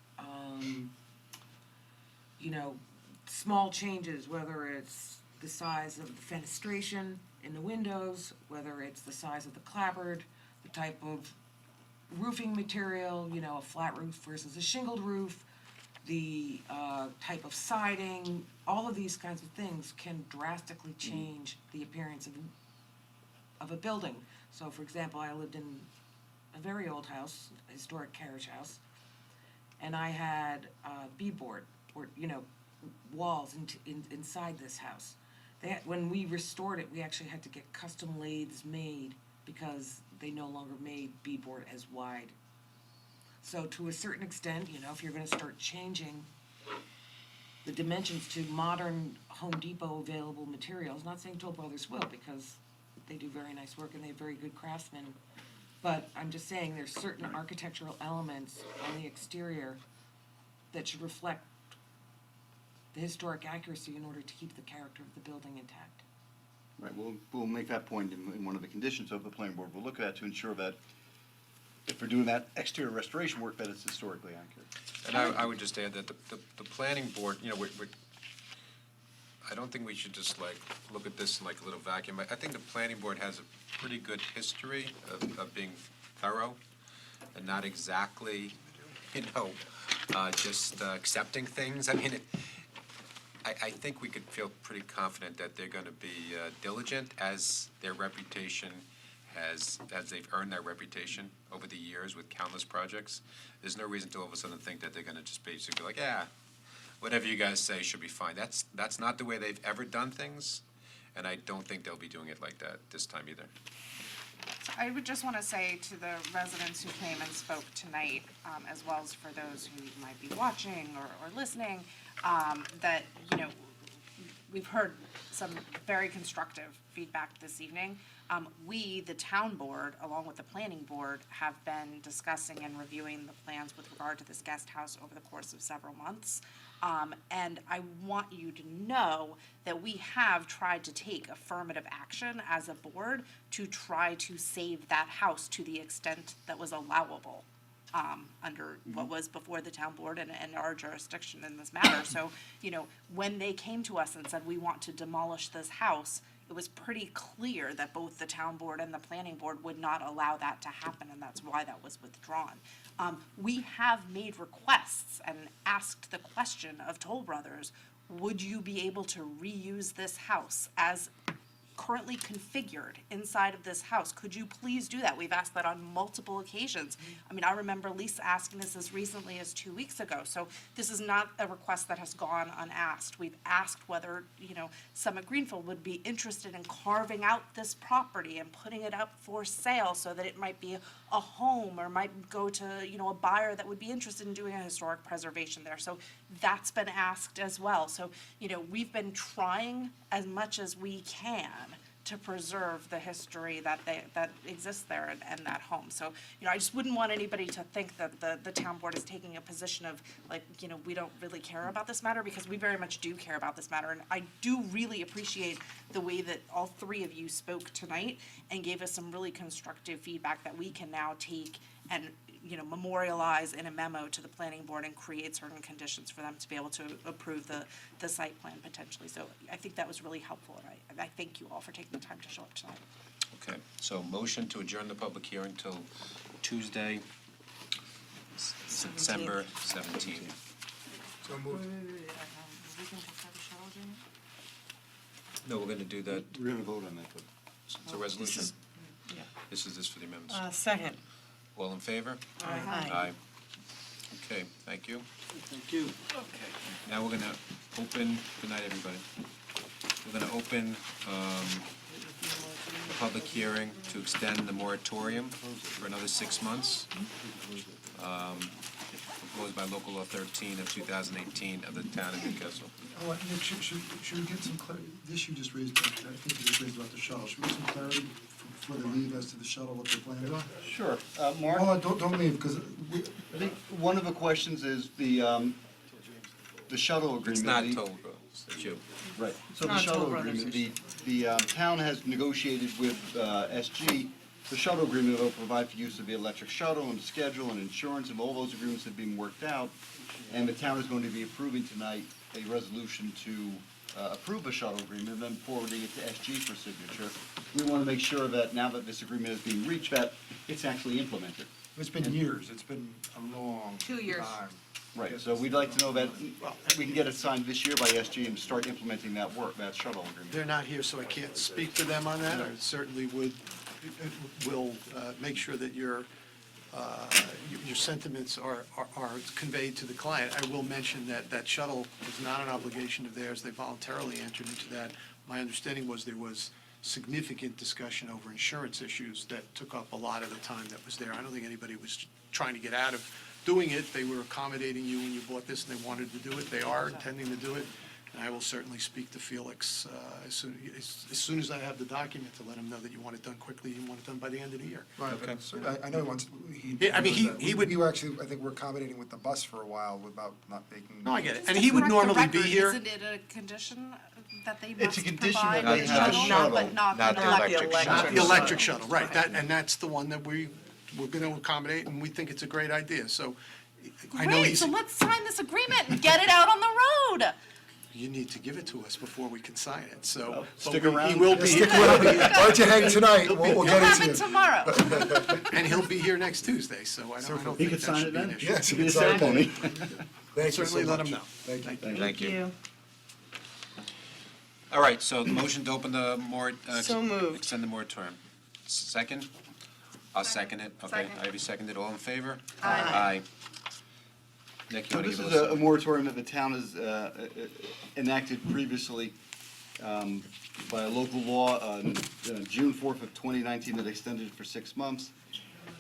small changes, whether it's the size of the fenestration in the windows, whether it's the size of the clapboard, the type of roofing material, a flat roof versus a shingled roof, the type of siding, all of these kinds of things can drastically change the appearance of a building. So, for example, I lived in a very old house, a historic carriage house, and I had beadboard, or, walls inside this house. When we restored it, we actually had to get custom lathes made because they no longer made beadboard as wide. So to a certain extent, if you're gonna start changing the dimensions to modern Home Depot available materials, not saying Toll Brothers will, because they do very nice work and they have very good craftsmen, but I'm just saying there's certain architectural elements on the exterior that should reflect the historic accuracy in order to keep the character of the building intact. Right, we'll make that point in one of the conditions of the planning board. We'll look at to ensure that if we're doing that exterior restoration work, that it's historically accurate. And I would just add that the planning board, I don't think we should just look at this in a little vacuum. I think the planning board has a pretty good history of being thorough and not exactly, just accepting things. I think we could feel pretty confident that they're gonna be diligent as their reputation as they've earned their reputation over the years with countless projects. There's no reason to all of a sudden think that they're gonna just basically whatever you guys say should be fine. That's not the way they've ever done things, and I don't think they'll be doing it like that this time either. So I would just want to say to the residents who came and spoke tonight, as well as for those who might be watching or listening, that, we've heard some very constructive feedback this evening. We, the town board, along with the planning board, have been discussing and reviewing the plans with regard to this guest house over the course of several months. And I want you to know that we have tried to take affirmative action as a board to try to save that house to the extent that was allowable under what was before the town board and our jurisdiction in this matter. So, when they came to us and said, we want to demolish this house, it was pretty clear that both the town board and the planning board would not allow that to happen, and that's why that was withdrawn. We have made requests and asked the question of Toll Brothers, would you be able to reuse this house as currently configured inside of this house. Could you please do that? We've asked that on multiple occasions. I mean, I remember Lisa asking this as recently as 2 weeks ago, so this is not a request that has gone unasked. We've asked whether, Summit Greenfield would be interested in carving out this property and putting it up for sale so that it might be a home or might go to, a buyer that would be interested in doing a historic preservation there. So that's been asked as well. So, we've been trying as much as we can to preserve the history that exists there and that home. So, I just wouldn't want anybody to think that the town board is taking a position of like, we don't really care about this matter, because we very much do care about this matter. And I do really appreciate the way that all three of you spoke tonight and gave us some really constructive feedback that we can now take and, memorialize in a memo to the planning board and create certain conditions for them to be able to approve the site plan potentially. So I think that was really helpful, and I thank you all for taking the time to show up tonight. Okay, so motion to adjourn the public hearing till Tuesday, December 17th. So moved. No, we're gonna do that, We're gonna vote on that, but. it's a resolution. yeah. This is for the amendments. Second. All in favor? Aye. Okay, thank you. Thank you. Now we're gonna open, good night, everybody. We're gonna open a public hearing to extend the moratorium for another 6 months. Proposed by local law 13 of 2018 of the town of Newcastle. Oh, Nick, should we get some clarity, this you just raised, I think you just raised about the shuttle, should we get some clarity for the leave as to the shuttle, what they're planning on? Sure. Mark? Hold on, don't leave, because I think one of the questions is the shuttle agreement. It's not Toll Brothers, it's you. Right, so the Not Toll shuttle Brothers agreement, the town has negotiated with SG. The shuttle agreement will provide for use of the electric shuttle and the schedule and insurance, and all those agreements have been worked out. And the town is going to be approving tonight a resolution to approve a shuttle agreement and then forwarding it to SG for signature. We want to make sure that now that this agreement is being reached, that it's actually implemented. it's been years, it's been a long 2 years. time. Right, so we'd like to know that we can get it signed this year by SG and start implementing that work, that shuttle agreement. They're not here, so I can't speak to them on that. I certainly will make sure that your sentiments are conveyed to the client. I will mention that shuttle is not an obligation of theirs. They voluntarily entered into that. My understanding was there was significant discussion over insurance issues that took up a lot of the time that was there. I don't think anybody was trying to get out of doing it. They were accommodating you when you bought this and they wanted to do it. They are intending to do it. And I will certainly speak to Felix as soon as I have the document to let him know that you want it done quickly, you want it done by the end of the year. Right, Okay. I know he wants, Yeah, I mean, he would- We were actually, I think we're accommodating with the bus for a while without not making. No, I get it. Just And to he would correct the normally be record, here. Isn't it a condition that they It's a must condition provide that they a have a shuttle, shuttle, but not not an the electric electric shuttle? Not the electric shuttle, right, and that's the one that we're going to accommodate, and we think it's a great idea, so I know Great, he's, so let's sign this agreement and get it out on the road. you need to give it to us before we can sign it, so. Well, but stick He around. will be, Stick around, why don't you hang tonight, we'll We'll get have it it to you. tomorrow. and he'll be here next Tuesday, so I don't He think could that sign should it be an then? issue. Yes, It'd be a it's okay. ceremony. Thank you so Certainly let him much. know. Thank you. Thank you. All right, so the motion to open the So moved. extend the moratorium. Second? I'll second it. Okay, Second. Ivy seconded. All in favor? Aye. Nick, you So want to this give is us a moratorium that the town has enacted previously by a local law on June 4th of 2019 that extended it for 6 months.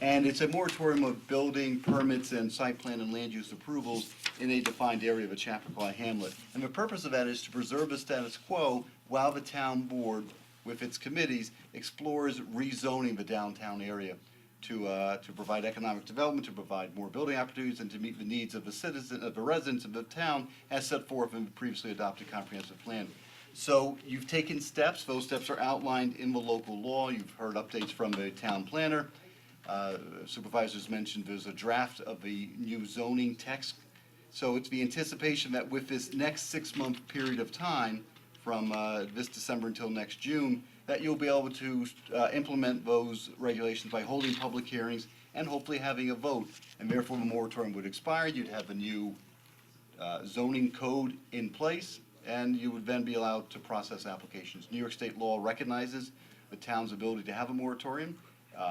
And it's a moratorium of building permits and site plan and land use approvals in a defined area of a Chappaqua hamlet. And the purpose of that is to preserve the status quo while the town board, with its committees, explores rezoning the downtown area to provide economic development, to provide more building opportunities, and to meet the needs of the residents of the town as set forth in the previously adopted comprehensive plan. So you've taken steps, those steps are outlined in the local law, you've heard updates from the town planner. Supervisors mentioned there's a draft of the new zoning text. So it's the anticipation that with this next 6-month period of time, from this December until next June, that you'll be able to implement those regulations by holding public hearings and hopefully having a vote. And therefore, the moratorium would expire, you'd have a new zoning code in place, and you would then be allowed to process applications. New York State law recognizes the town's ability to have a moratorium.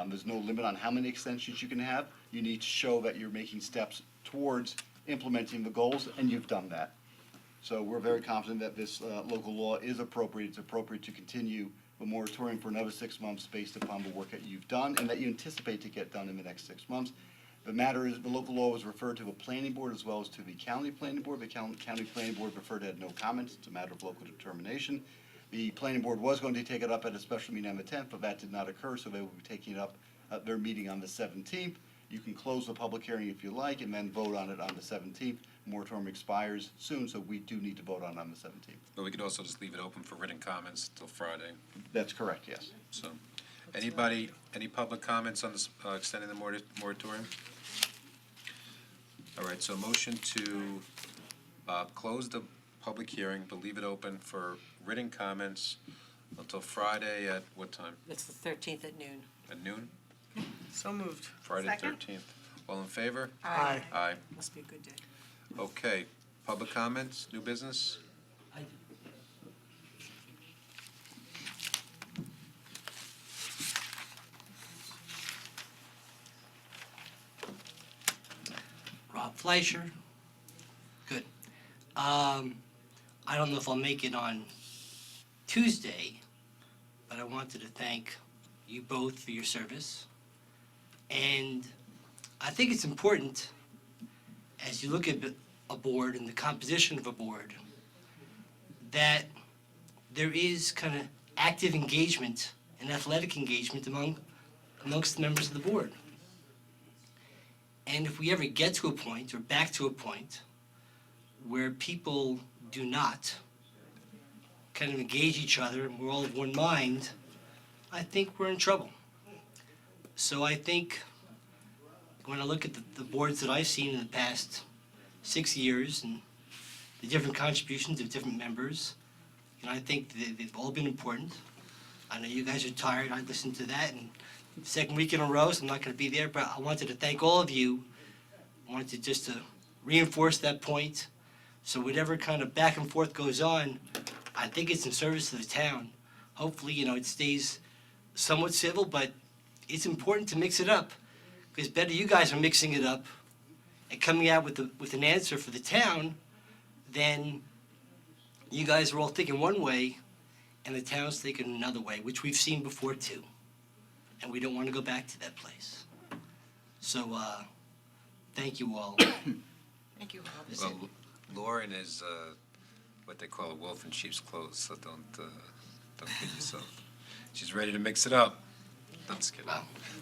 There's no limit on how many extensions you can have. You need to show that you're making steps towards implementing the goals, and you've done that. So we're very confident that this local law is appropriate. It's appropriate to continue the moratorium for another 6 months based upon the work that you've done and that you anticipate to get done in the next 6 months. The matter is, the local law was referred to the planning board as well as to the county planning board. The county planning board referred, had no comments. It's a matter of local determination. The planning board was going to take it up at a special meeting on the 10th, but that did not occur, so they will be taking it up at their meeting on the 17th. You can close the public hearing if you like and then vote on it on the 17th. Moratorium expires soon, so we do need to vote on it on the 17th. But we could also just leave it open for written comments till Friday. That's correct, yes. So, anybody, any public comments on this, extending the moratorium? All right, so motion to close the public hearing, but leave it open for written comments until Friday at what time? It's the 13th at noon. At noon? So moved. Friday Second. 13th. All in favor? Aye. Aye. Must be a good day. Okay, public comments, new business? Rob Fleischer. Good. I don't know if I'll make it on Tuesday, but I wanted to thank you both for your service. And I think it's important, as you look at a board and the composition of a board, that there is kind of active engagement and athletic engagement amongst the members of the board. And if we ever get to a point, or back to a point, where people do not kind of engage each other and we're all of one mind, I think we're in trouble. So I think when I look at the boards that I've seen in the past 6 years and the different contributions of different members, I think they've all been important. I know you guys are tired. I listened to that, and second week in a row, so I'm not going to be there, but I wanted to thank all of you. I wanted just to reinforce that point. So whatever kind of back and forth goes on, I think it's in service to the town. Hopefully, it stays somewhat civil, but it's important to mix it up, because better you guys are mixing it up and coming out with an answer for the town than you guys are all thinking one way and the town's thinking another way, which we've seen before too. And we don't want to go back to that place. So, thank you all. Thank you, Rob. Well, Lauren is what they call a wolf in sheep's clothes, so don't kid yourself. She's ready to mix it up. I'm just kidding.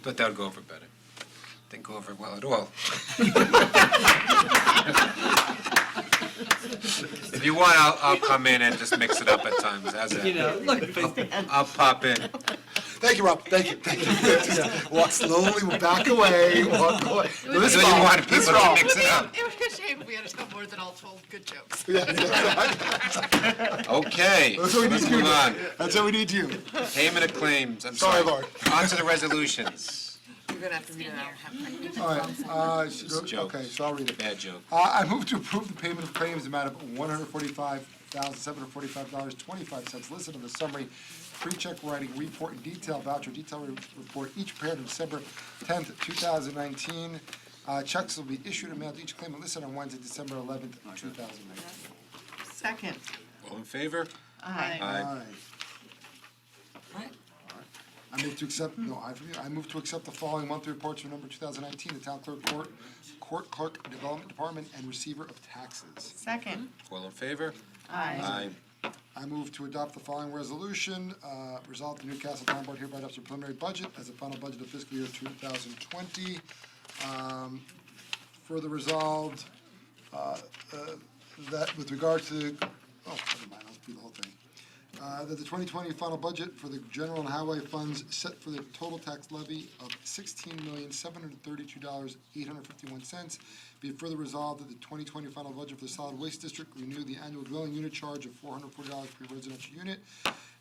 Thought that would go over better. Didn't go over well at all. If you want, I'll come in and just mix it up at times. How's that? Look, I'll pop in. Thank you, Rob, thank you. Walk slowly, we'll back away, walk away. No, this So is you Rob. want people This is to Rob. mix it up. It would be a shame if we had a town board that all told good jokes. Okay, That's what we let's need you. move on. That's how we need you. Payment of claims, I'm Sorry, sorry. Lauren. On to the resolutions. You're gonna have to read it out. All right, Joke. okay, so I'll read it. Bad joke. I move to approve the payment of claims in the amount of $145,745.25 listed in the summary pre-check writing report and detail voucher detail report each prepared on December 10th, 2019. Checks will be issued and mailed to each claimant listed on Wednesday, December 11th, 2019. Second. All in favor? Aye. Aye. I move to accept, I move to accept the following monthly reports for number 2019, the town clerk, court clerk, development department, and receiver of taxes. Second. All in favor? Aye. I move to adopt the following resolution. Resolve the Newcastle Town Board hereby adopts a preliminary budget as a final budget of fiscal year 2020. Further resolved that with regard to, never mind, I'll do the whole thing. That the 2020 final budget for the general and highway funds set for the total tax levy of $16,732,851. Be it further resolved that the 2020 final budget for the solid waste district renew the annual dwelling unit charge of $440 per residential unit.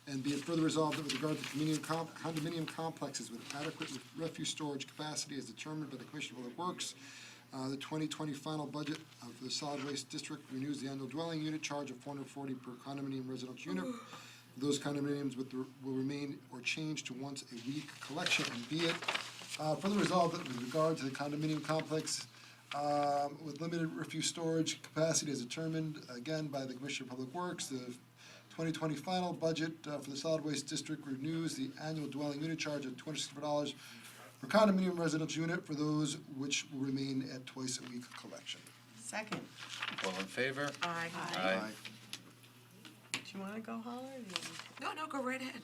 And be it further resolved that with regard to condominium complexes with adequate refuse storage capacity as determined by the Commission of Public Works, The 2020 final budget for the solid waste district renews the annual dwelling unit charge of $440 per condominium residential unit. Those condominiums will remain or change to once a week collection, and be it further resolved that with regard to the condominium complex with limited refuse storage capacity as determined again by the Commissioner of Public Works, the 2020 final budget for the solid waste district renews the annual dwelling unit charge of $264 per condominium residential unit for those which will remain at twice a week collection. Second. All in favor? Aye. Aye. Do you want to go, Holler? or do you want me No, go right ahead.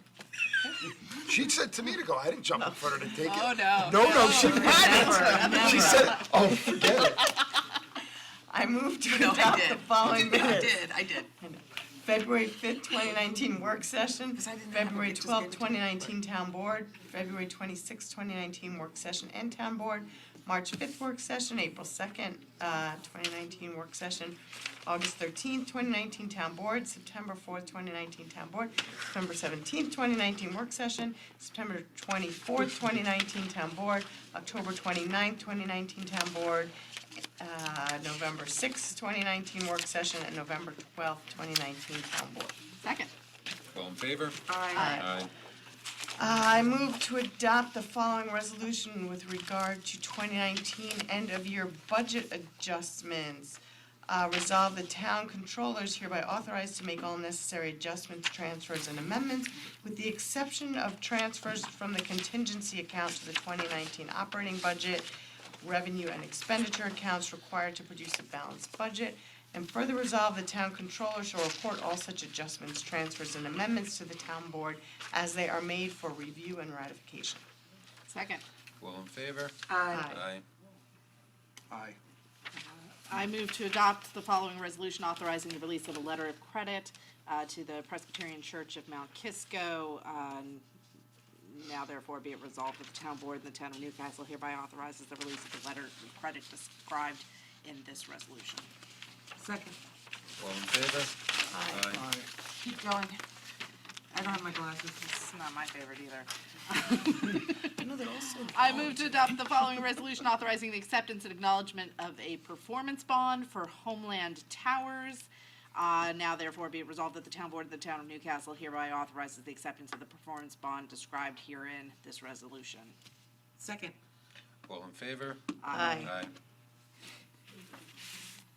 She said to me to go, I didn't jump in front of her to take it. Oh, no. No, she Never, hadn't. never. She said, oh, forget it. I move to No, I adopt did. the following minutes. I did. February 5th, 2019 work session, 'Cause I didn't have February it, just 12th, gave it to me. 2019 town board, February 26th, 2019 work session and town board, March 5th work session, April 2nd, 2019 work session, August 13th, 2019 town board, September 4th, 2019 town board, September 17th, 2019 work session, September 24th, 2019 town board, October 29th, 2019 town board, November 6th, 2019 work session, and November 12th, 2019 town board. Second. All in favor? Aye. I move to adopt the following resolution with regard to 2019 end-of-year budget adjustments. Resolve the town controllers hereby authorized to make all necessary adjustments, transfers, and amendments, with the exception of transfers from the contingency account to the 2019 operating budget, revenue and expenditure accounts required to produce a balanced budget, and further resolve the town controller shall report all such adjustments, transfers, and amendments to the town board as they are made for review and ratification. Second. All in favor? Aye. Aye. I move to adopt the following resolution authorizing the release of a letter of credit to the Presbyterian Church of Mount Kisco. Now therefore be it resolved that the town board in the town of Newcastle hereby authorizes the release of the letter of credit described in this resolution. Second. All in favor? Aye. Keep going. I don't have my glasses. It's not my favorite either. No, they're also. I move to adopt the following resolution authorizing the acceptance and acknowledgement of a performance bond for Homeland Towers. Now therefore be it resolved that the town board of the town of Newcastle hereby authorizes the acceptance of the performance bond described herein this resolution. Second. All in favor? Aye. Aye.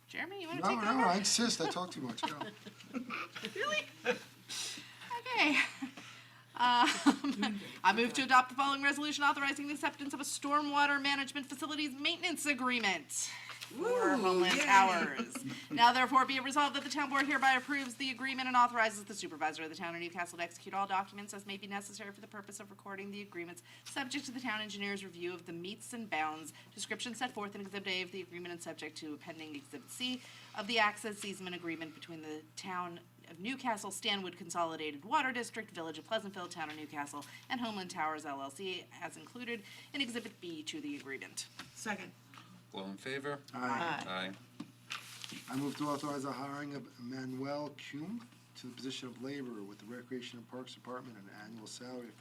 Jeremy, you wanna No, take no, over? I insist, I talk too much, go. Really? Okay. I move to adopt the following resolution authorizing the acceptance of a stormwater management facilities maintenance agreement for Homeland yay. Towers. Now therefore be it resolved that the town board hereby approves the agreement and authorizes the supervisor of the town of Newcastle to execute all documents as may be necessary for the purpose of recording the agreements, subject to the town engineer's review of the meets and bounds, description set forth in Exhibit A of the agreement and subject to pending Exhibit C of the access easement agreement between the town of Newcastle, Stanwood Consolidated Water District, Village of Pleasantville, Town of Newcastle, and Homeland Towers LLC as included in Exhibit B to the agreement. Second. All in favor? Aye. Aye. I move to authorize the hiring of Emmanuel Kuhn to the position of laborer with the Recreation and Parks Department at an annual salary of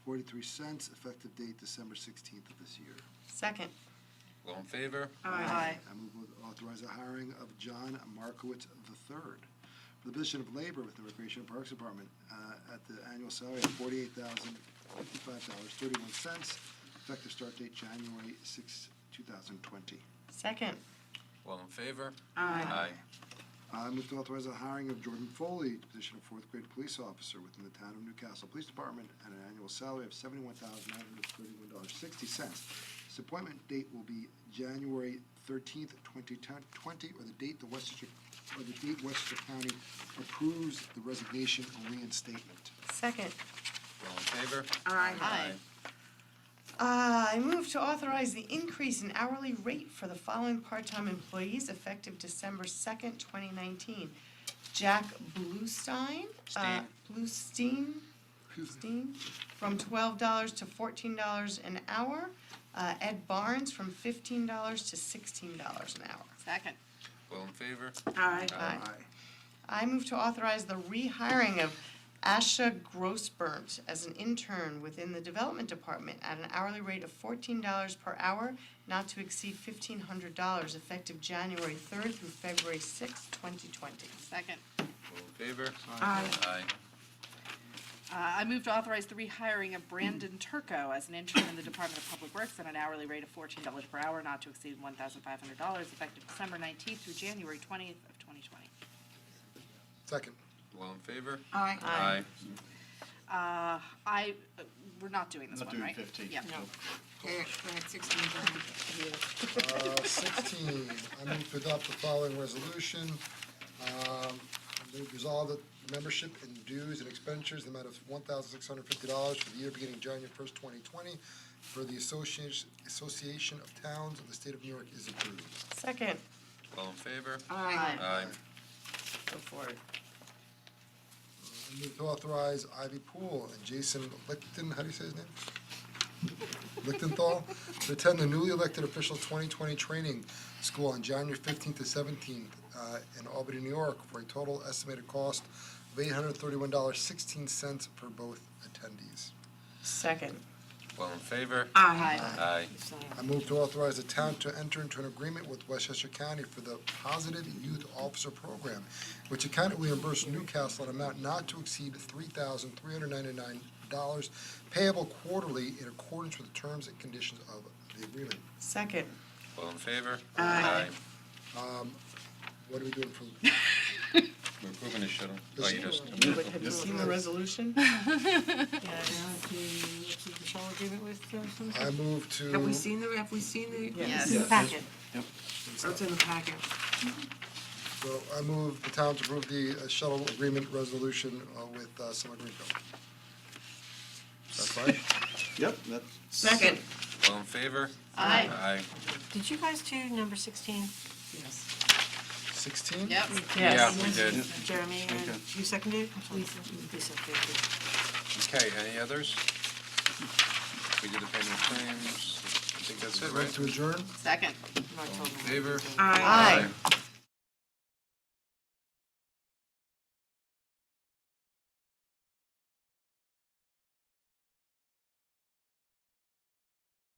$47,182.43, effective date December 16th of this year. Second. All in favor? Aye. I move to authorize the hiring of John Markowitz III for the position of laborer with the Recreation and Parks Department at the annual salary of $48,055.31, effective start date January 6, 2020. Second. All in favor? Aye. I move to authorize the hiring of Jordan Foley, to the position of fourth grade police officer within the town of Newcastle Police Department at an annual salary of $71,931.60. This appointment date will be January 13th, 2020, or the date Westchester County approves the resignation or reinstatement. Second. All in favor? Aye. I move to authorize the increase in hourly rate for the following part-time employees effective December 2nd, 2019. Jack Bluestein. Bluestein, from $12 to $14 an hour. Ed Barnes, from $15 to $16 an hour. Second. All in favor? Aye. Aye. I move to authorize the rehiring of Asha Grossburnt as an intern within the Development Department at an hourly rate of $14 per hour, not to exceed $1,500, effective January 3rd through February 6th, 2020. Second. All in favor? Aye. Aye. I move to authorize the rehiring of Brandon Turco as an intern in the Department of Public Works at an hourly rate of $14 per hour, not to exceed $1,500, effective December 19th through January 20th of 2020. Second. All in favor? Aye. Aye. We're not doing this Not one, doing right? 15. Yeah. Okay, go ahead, 16, John. 16, I move to adopt the following resolution. Resolve that membership and dues and expenditures in the amount of $1,650 for the year beginning January 1st, 2020 for the Association of Towns of the State of New York is approved. Second. All in favor? Aye. Aye. Go for it. I move to authorize Ivy Poole and Jason Lichten, how do you say his name? Lichtenthal, to attend the newly elected official 2020 training school on January 15th to 17th in Albany, New York, for a total estimated cost of $831.16 for both attendees. Second. All in favor? Aye. Aye. I move to authorize the town to enter into an agreement with Westchester County for the Positive Youth Officer Program, which the county will reimburse Newcastle an amount not to exceed $3,399 payable quarterly in accordance with the terms and conditions of the agreement. Second. All in favor? Aye. What are we doing for, We're approving the shuttle. Oh, you just, Have you seen the resolution? Yeah, now to the shell agreement with, somebody? I move to. Have we seen the? Yes. It's in the packet. Oh, it's in the packet. So I move the town to approve the shuttle agreement resolution with Summit Greenfield. That's fine? Yep, that's. Second. all in favor? Aye. Aye. Did you guys do number 16? Yes. 16? Yep. Yeah, we did. Jeremy, and Okay. you seconded it? Lisa. Lisa, okay. Okay, any others? We did the payment of claims. I think that's it, Ready right? to adjourn? Second. All in favor? Aye. Aye.